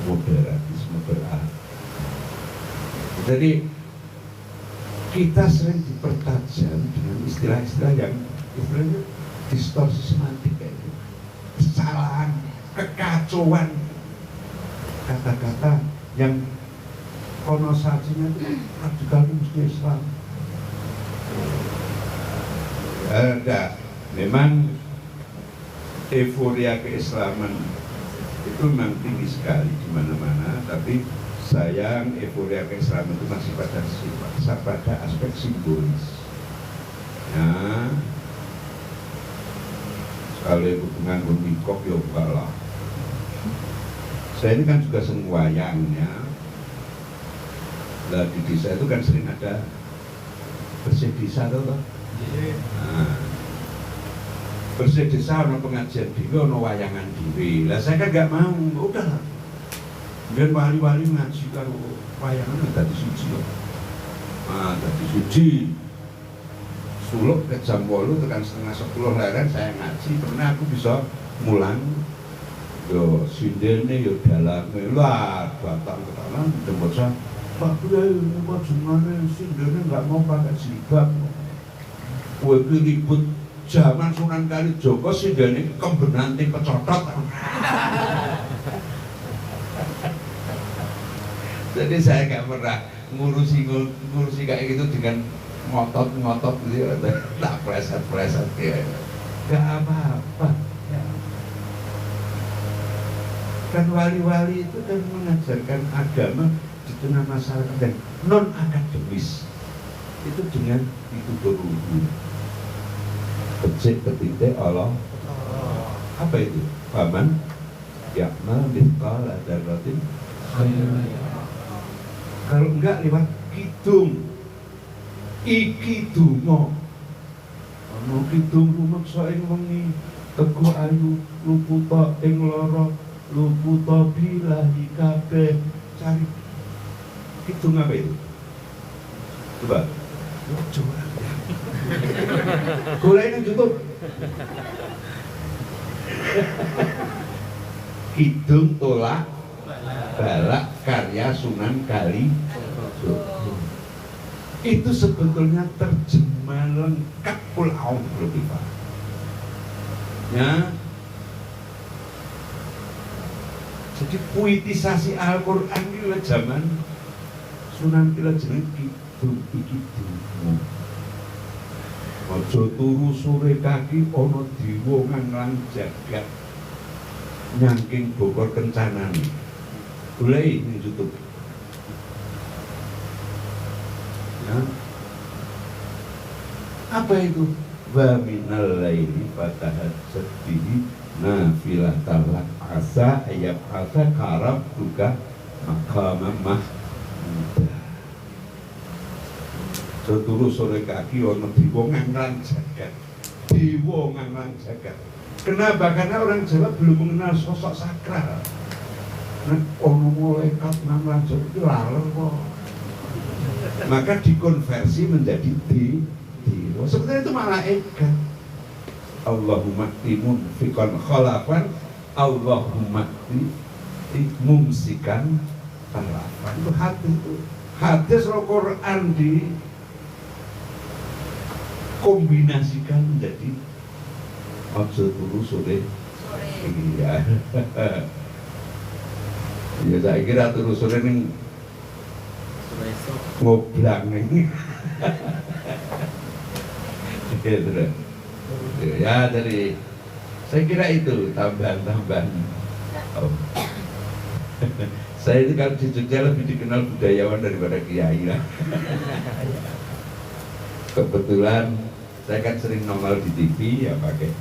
moderatisme berat. Jadi kita sering dipertajam dengan istilah-istilah yang istilahnya distorsi semantik kayak itu, kesalahan, kekacauan, kata-kata yang konotasinya itu radikal mesti Islam. Ada, memang euforia keislaman itu memang tinggi sekali di mana-mana, tapi sayang euforia keislaman itu masih pada aspek simbolis. Ya, sekali hubungan bermikok ya kalah. Saya ini kan juga seneng wayangnya. Lah di desa itu kan sering ada bersih desa tuh. Nah, bersih desa ono pengajian dhewe ono wayangan dhewe. Lah saya kan gak mau, udahlah. Biar wali-wali ngaji karo wayangan dadi suci kok. Ah, dadi suci. Suluk ke jam 8 tekan setengah 10 leren saya ngaji, pernah aku bisa mulang. Yo sindene yo dalane lah, batang ketanan jemput saya. Pak Kiai, mau jumane sindene enggak mau pakai jilbab. Kowe iki ribut zaman Sunan Kalijaga sindene kembenante kecotot. Jadi saya nggak pernah ngurusi kayak gitu dengan ngotot gitu, tak preset ya, nggak apa-apa. Ya. Kan wali-wali itu kan mengajarkan agama di tengah masyarakat dan non akademis itu dengan itu berhubung becik ketitik Allah. Apa itu? Paman yakna mithqala dzarratin kalau enggak lewat kidung iki donga ana kidung rumeksa ing wengi teko ayu luputa ing lara luputa bilahi kabeh cari kidung apa itu? Coba coba golek YouTube kidung tolak balak karya Sunan Kalijaga. Itu sebetulnya terjemah lengkap Qul A'udzu Birabbil. Ya. Jadi puitisasi Al-Qur'an iki zaman Sunan Kalijaga kidung iki dungo. Aja turu sore kaki ana diwa nglang jagat. Nyangking Bogor kencanane. Golek ning YouTube. Ya. Apa itu? Wa minal laili fatahajjat bihi nafilatan lak asa ayat asa karab juga maqamah mahmuda. Seturu sore kaki ono diwo nganglang jagat. Diwo nganglang jagat. Kenapa? Karena orang Jawa belum mengenal sosok sakral. Nah, ono malaikat nganglang jagat itu laler kok. Maka dikonversi menjadi diwo. Sebenarnya itu malaikat. Allahumma timun fikon khalafan, Allahumma mumsikan talafan. Itu hadis itu. Hadis Al-Quran dikombinasikan menjadi ojo turu sore. Iya. Ya saya kira turu sore ini ngoblang ini. Ya dari saya kira itu tambahan-tambahan. Oh. Saya ini kalau di Jogja lebih dikenal budayawan daripada kiai lah. Kebetulan saya kan sering nongol di TV ya pakai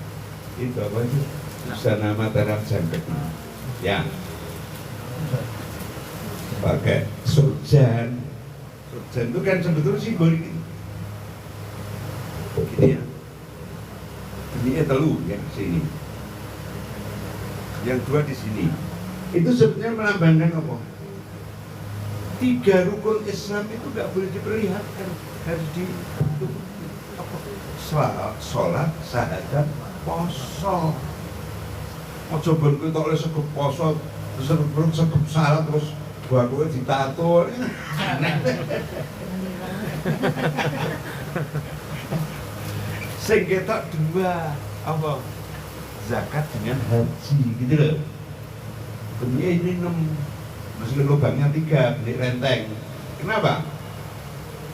itu apa itu busana Mataram Jangkep ya, pakai surjan. Surjan itu kan sebetulnya simbolik itu. Begini ya. Ini telu ya sini. Yang dua di sini. Itu sebenarnya melambangkan apa? 3 rukun Islam itu nggak boleh diperlihatkan, harus di sholat, syahadat, poso. Ojo ben kowe tok oleh sekep poso, terus sekep salat terus kowe ditato. Sing ketok 2 apa? Zakat dengan haji gitu loh. Kemudian ini 6, masih lubangnya 3, beli renteng. Kenapa?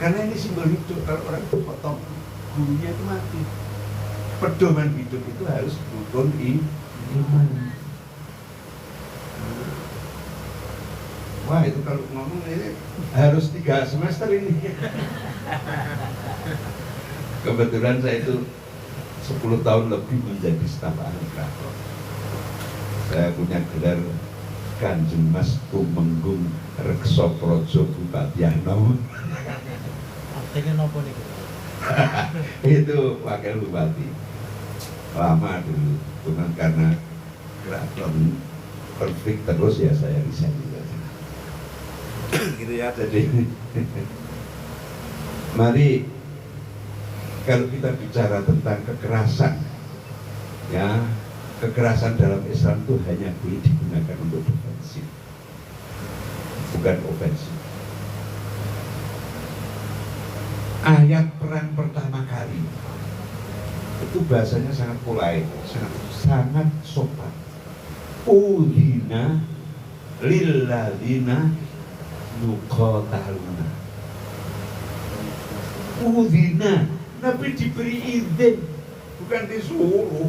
Karena ini simbol hidup. Kalau orang itu potong, gurunya itu mati. Pedoman hidup itu harus rukun iman. Wah itu kalau ngomong ini harus 3 semester ini. Kebetulan saya itu 10 tahun lebih menjadi staf ahli keraton. Saya punya gelar Kanjeng Mas Tumenggung Reksa Praja Bupati Anom. Artinya nopo nih? Itu wakil bupati. Lama dulu, cuman karena keraton konflik terus ya saya resign saja. Gitu ya, jadi mari kalau kita bicara tentang kekerasan, ya kekerasan dalam Islam itu hanya boleh digunakan untuk defensif, bukan ofensif. Ayat perang pertama kali itu bahasanya sangat polite, sangat sopan. Udhina lilladzina yuqataluna. Udhina, Nabi diberi izin, bukan disuruh.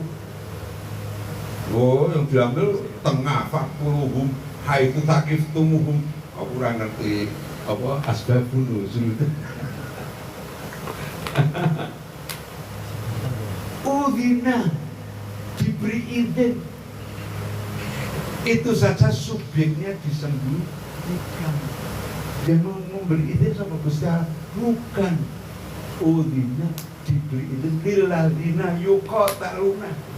Oh, yang diambil tengah fakuluhum haitu takiftumuhum. Aku kurang ngerti apa asbabun nuzul itu. Udhina, diberi izin. Itu saja subjeknya disembunyikan. Yang memberi izin sama Gusti Allah bukan. Udhina, diberi izin lilladzina yuqataluna.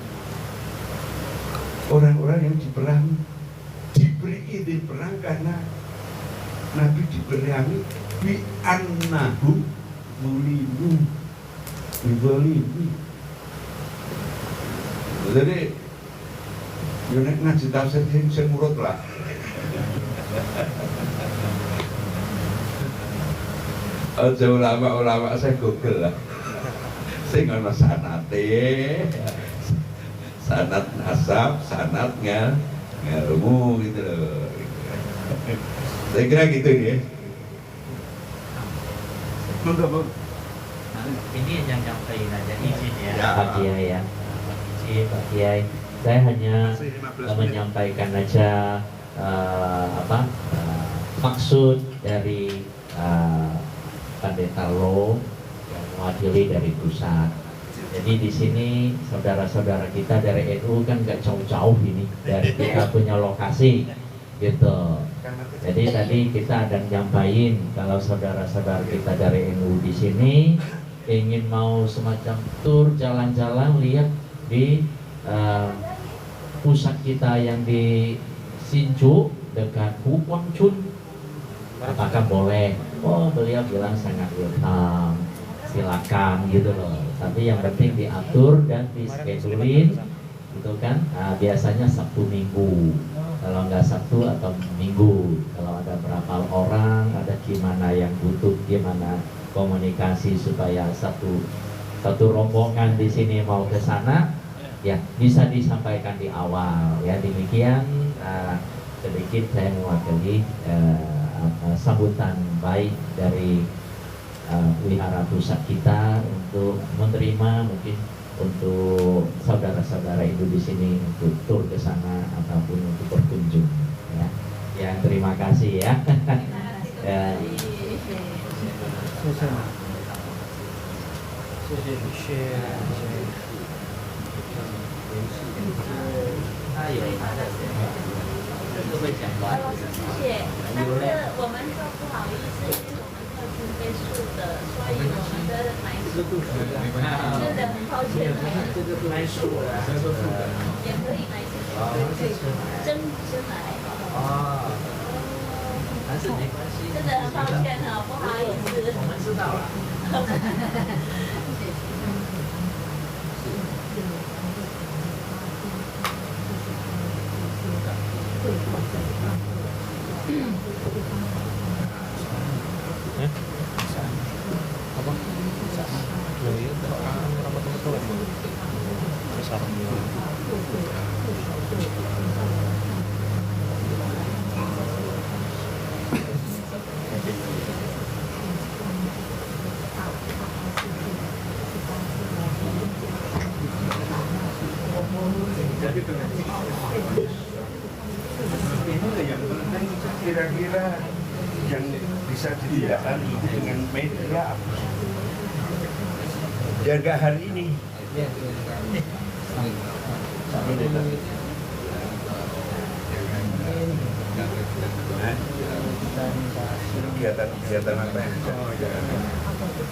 Orang-orang yang diperangi diberi izin perang karena Nabi diperangi bi annahum mulimu bidolimi. Jadi nek ngaji tafsir sing urut lah. Aja ulama-ulama saya Google lah. Sing ana sanate. Sanat nasab, sanat ngelmu gitu loh. Saya kira gitu ya. Ini yang nyampein aja izin ya. Pak Kiai ya. Izin Pak Kiai. Saya hanya menyampaikan aja maksud dari Pendeta Lo yang mewakili dari pusat. Jadi di sini saudara-saudara kita dari NU kan nggak jauh-jauh ini, dari kita punya lokasi gitu. Jadi tadi kita ada nyampain kalau saudara-saudara kita dari NU di sini ingin mau semacam tur jalan-jalan lihat di pusat kita yang di Hsinchu dekat Huangchun, apakah boleh? Oh, beliau bilang sangat welcome, silakan gitu loh. Tapi yang penting diatur dan dischedulein gitu kan. Nah, biasanya Sabtu Minggu, kalau nggak Sabtu atau Minggu, kalau ada berapa orang, ada gimana yang butuh, gimana komunikasi supaya satu rombongan di sini mau ke sana, ya bisa disampaikan di awal ya. Demikian sedikit saya mewakili sambutan baik dari wihara pusat kita untuk menerima mungkin untuk saudara-saudara Ibu di sini untuk tur ke sana ataupun untuk berkunjung ya. Ya, terima kasih ya. Ya.会讲话。谢谢。但是我们说不好意思，因为我们特殊被数的，所以我们的买数真的很抱歉。买数的，也可以买数，真来。哦，但是没关系。真的很抱歉哈，不好意思。我们知道了。Yang penting kira-kira yang bisa dibedakan dengan media apa? Jaga hari ini. Kegiatan apa yang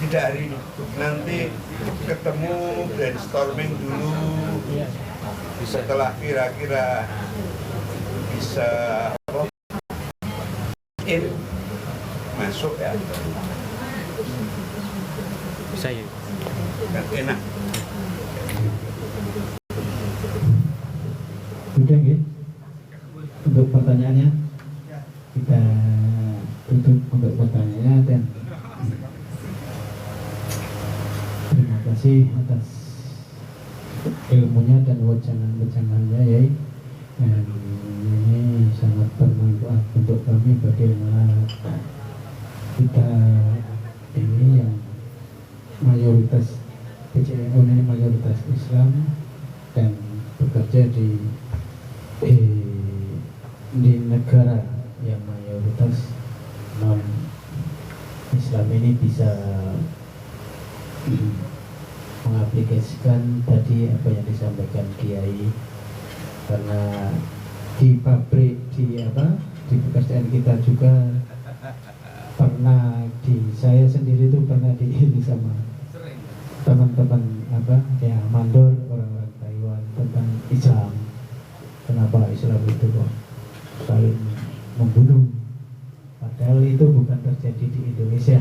tidak hari ini, nanti ketemu brainstorming dulu, setelah kira-kira bisa masuk ya, Bisa ya. kan enak. Sudah ya. Untuk pertanyaannya kita tutup untuk pertanyaannya dan terima kasih atas ilmunya dan wejangan-wejangannya ya. Dan ini sangat bermanfaat untuk kami bagaimana kita ini yang mayoritas PCNU ini mayoritas Islam dan bekerja di negara yang mayoritas non Islam ini bisa mengaplikasikan tadi apa yang disampaikan Kiai, karena di pabrik di pekerjaan kita juga pernah saya sendiri itu pernah ini sama teman-teman ya mandor orang-orang Taiwan tentang Islam, kenapa Islam itu kok saling membunuh, padahal itu bukan terjadi di Indonesia,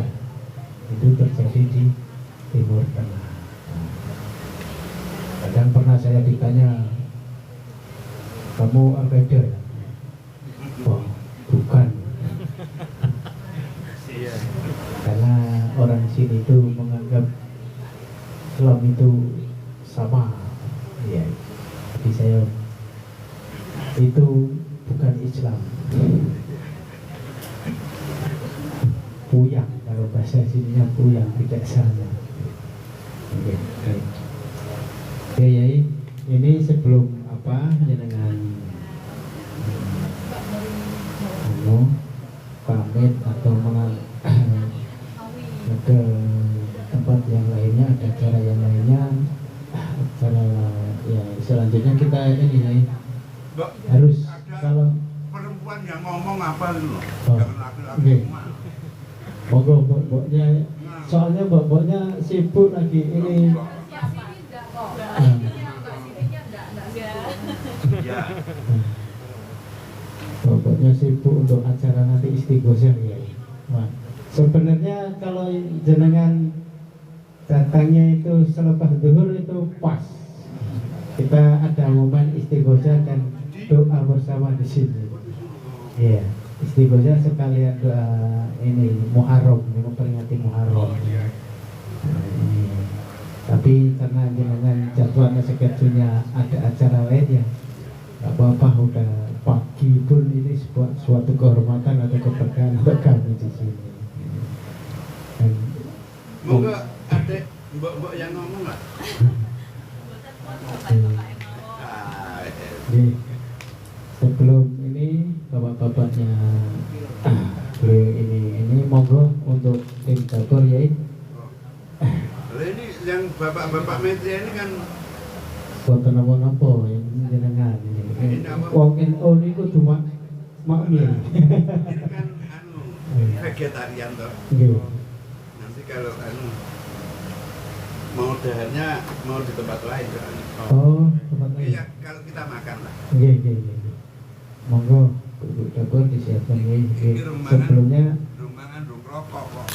itu terjadi di Timur Tengah. Kadang pernah saya ditanya, kamu Al-Qaeda ya? Oh, bukan. Karena orang sini itu menganggap Islam itu sama, ya. Jadi saya itu bukan Islam, puyang, kalau bahasa sininya puyang, tidak sama. Oke, baik. Oke, Yai, ini sebelum jenengan pamit atau ke tempat yang lainnya, ada acara yang lainnya, acara ya selanjutnya kita ini Yai harus kalau perempuan yang ngomong apa lu? Oh. Jangan laki-laki Oke. semua. Monggo mbok-mboknya, soalnya mbok-mboknya sibuk lagi ini. Ya. Mbok-mboknya sibuk untuk acara nanti istighosah ya. Wah, sebenarnya kalau jenengan datangnya itu selepas zuhur itu pas. Kita ada momen istighosah dan doa bersama di sini. Iya, istighosah sekalian doa ini Muharram, ini memperingati Muharram. Nah, ini. Tapi karena jenengan jadwalnya schedule-nya ada acara lain ya, nggak apa-apa, udah pagi pun ini suatu kehormatan atau keberkahan untuk kami di sini. Dan, Moga adek mbok-mbok yang ngomong lah. Jadi, sebelum ini bapak-bapaknya beliau ini monggo untuk tim dapur ya. Lah ini yang bapak-bapak media ini kan Foto napa-napa yang jenengan ini. Ini apa? Wong NU niku cuma makmir. ini kan vegetarian toh. Nggih. Nanti kalau mau dahannya mau di tempat lain kan. Oh, tempat lain. Iya, kalau kita makan lah. Nggih, nggih, nggih. Monggo Bu dapur disiapkan nggih. Ini rumangan. Sebelumnya Rumangan rung rokok kok.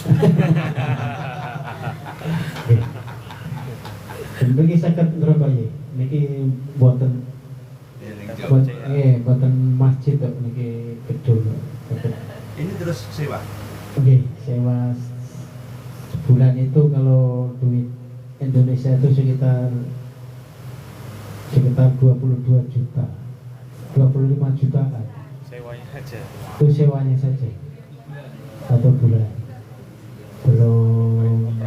nggih. Niki saged ngrokok nggih. Niki boten boten masjid kok niki gedung. Ini terus sewa. Oke, sewa sebulan itu kalau duit Indonesia itu sekitar 22 juta, 25 jutaan. Sewanya aja. Itu sewanya saja satu bulan, belum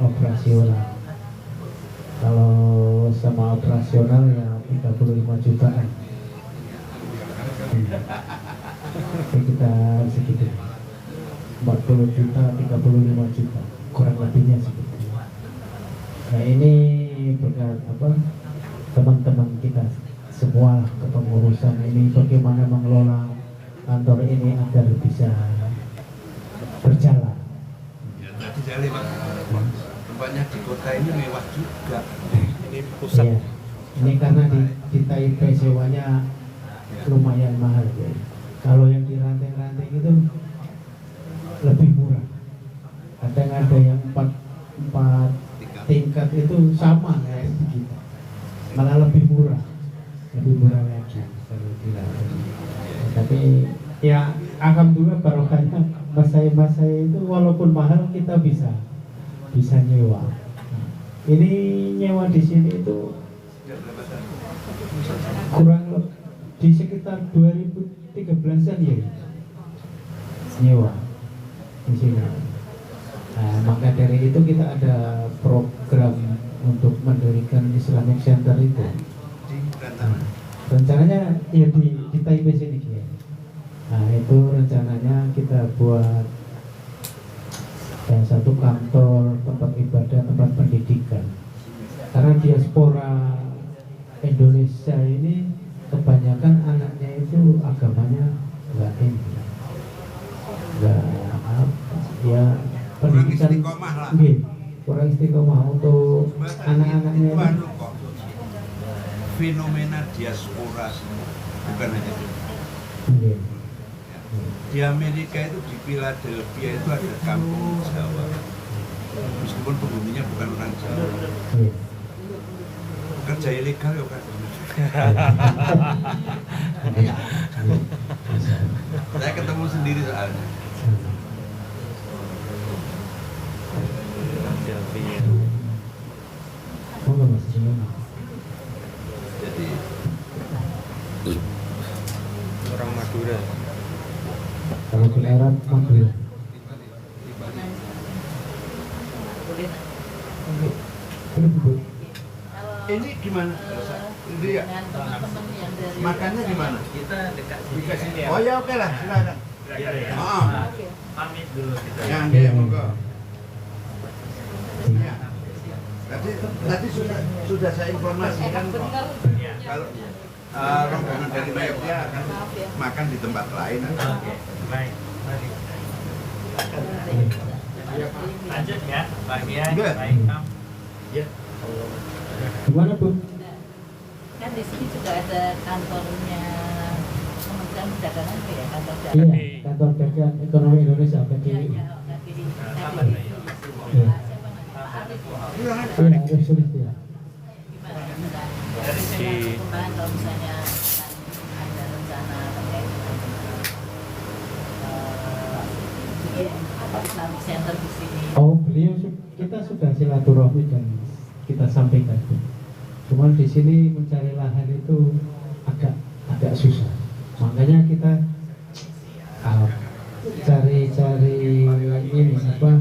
operasional. Kalau sama operasional ya 35 jutaan. Kita segitu 40 juta, 35 juta kurang lebihnya segitu. Nah ini berkat apa teman-teman kita semua kepengurusan ini bagaimana mengelola kantor ini agar bisa berjalan. Ya tadi saya lewat. Tempatnya di kota ini mewah juga. Ini pusat. Iya. Ini karena di Taipei sewanya lumayan mahal ya. Kalau yang di ranting-ranting itu lebih murah. Kadang ada yang 4 tingkat itu sama kayak kita, malah lebih murah lagi kalau di ranting. Tapi ya alhamdulillah barokahnya masa itu walaupun mahal kita bisa nyewa. Ini nyewa di sini itu kurang lebih di sekitar 2013-an ya nyewa di sini. Nah, maka dari itu kita ada program untuk mendirikan Islamic Center itu. Nah, rencananya ya di Taipei sini ya. Nah itu rencananya kita buat satu kantor, tempat ibadah, tempat pendidikan. Karena diaspora Indonesia ini kebanyakan anaknya itu agamanya enggak ya pendidikan istiqomah lah. Kurang istiqomah untuk anak-anaknya ini. Fenomena diaspora bukan hanya itu. Nggih. Di Amerika itu di Philadelphia itu ada kampung Jawa. Meskipun penghuninya bukan orang Jawa. Nggih. Kerja ilegal ya kan. Saya ketemu sendiri soalnya. Oh, Mas Jimmy. Jadi Orang Madura. Kalau di Arab Madura. ini gimana? Ini ya. Dengan teman-teman yang dari Makannya gimana? Kita dekat sini. Dikasih. Oh ya oke lah, silakan. Oh, Pamit dulu kita. yang dia monggo. Ya. Tadi sudah saya informasikan kok. Kalau rombongan dari Malaysia akan makan di tempat lain. Oke, baik. Mari. Lanjut ya, Pak Kiai. Enggak. Baik, Kam. Gimana Bu? Kan di sini juga ada kantornya Kementerian Perdagangan ya, kantor Iya, KPI. kantor dagang ekonomi Indonesia Iya, KPI. iya, KPI. Apa tuh ya? Siapa namanya? Pak Arif. Iya, harus sulit ya. Gimana? Enggak. Dari Di Kemarin kalau misalnya ada rencana terkait dengan Islamic Center di sini. Oh, beliau kita sudah silaturahmi dan kita sampaikan. Cuman di sini mencari lahan itu agak susah. Makanya kita cari ini apa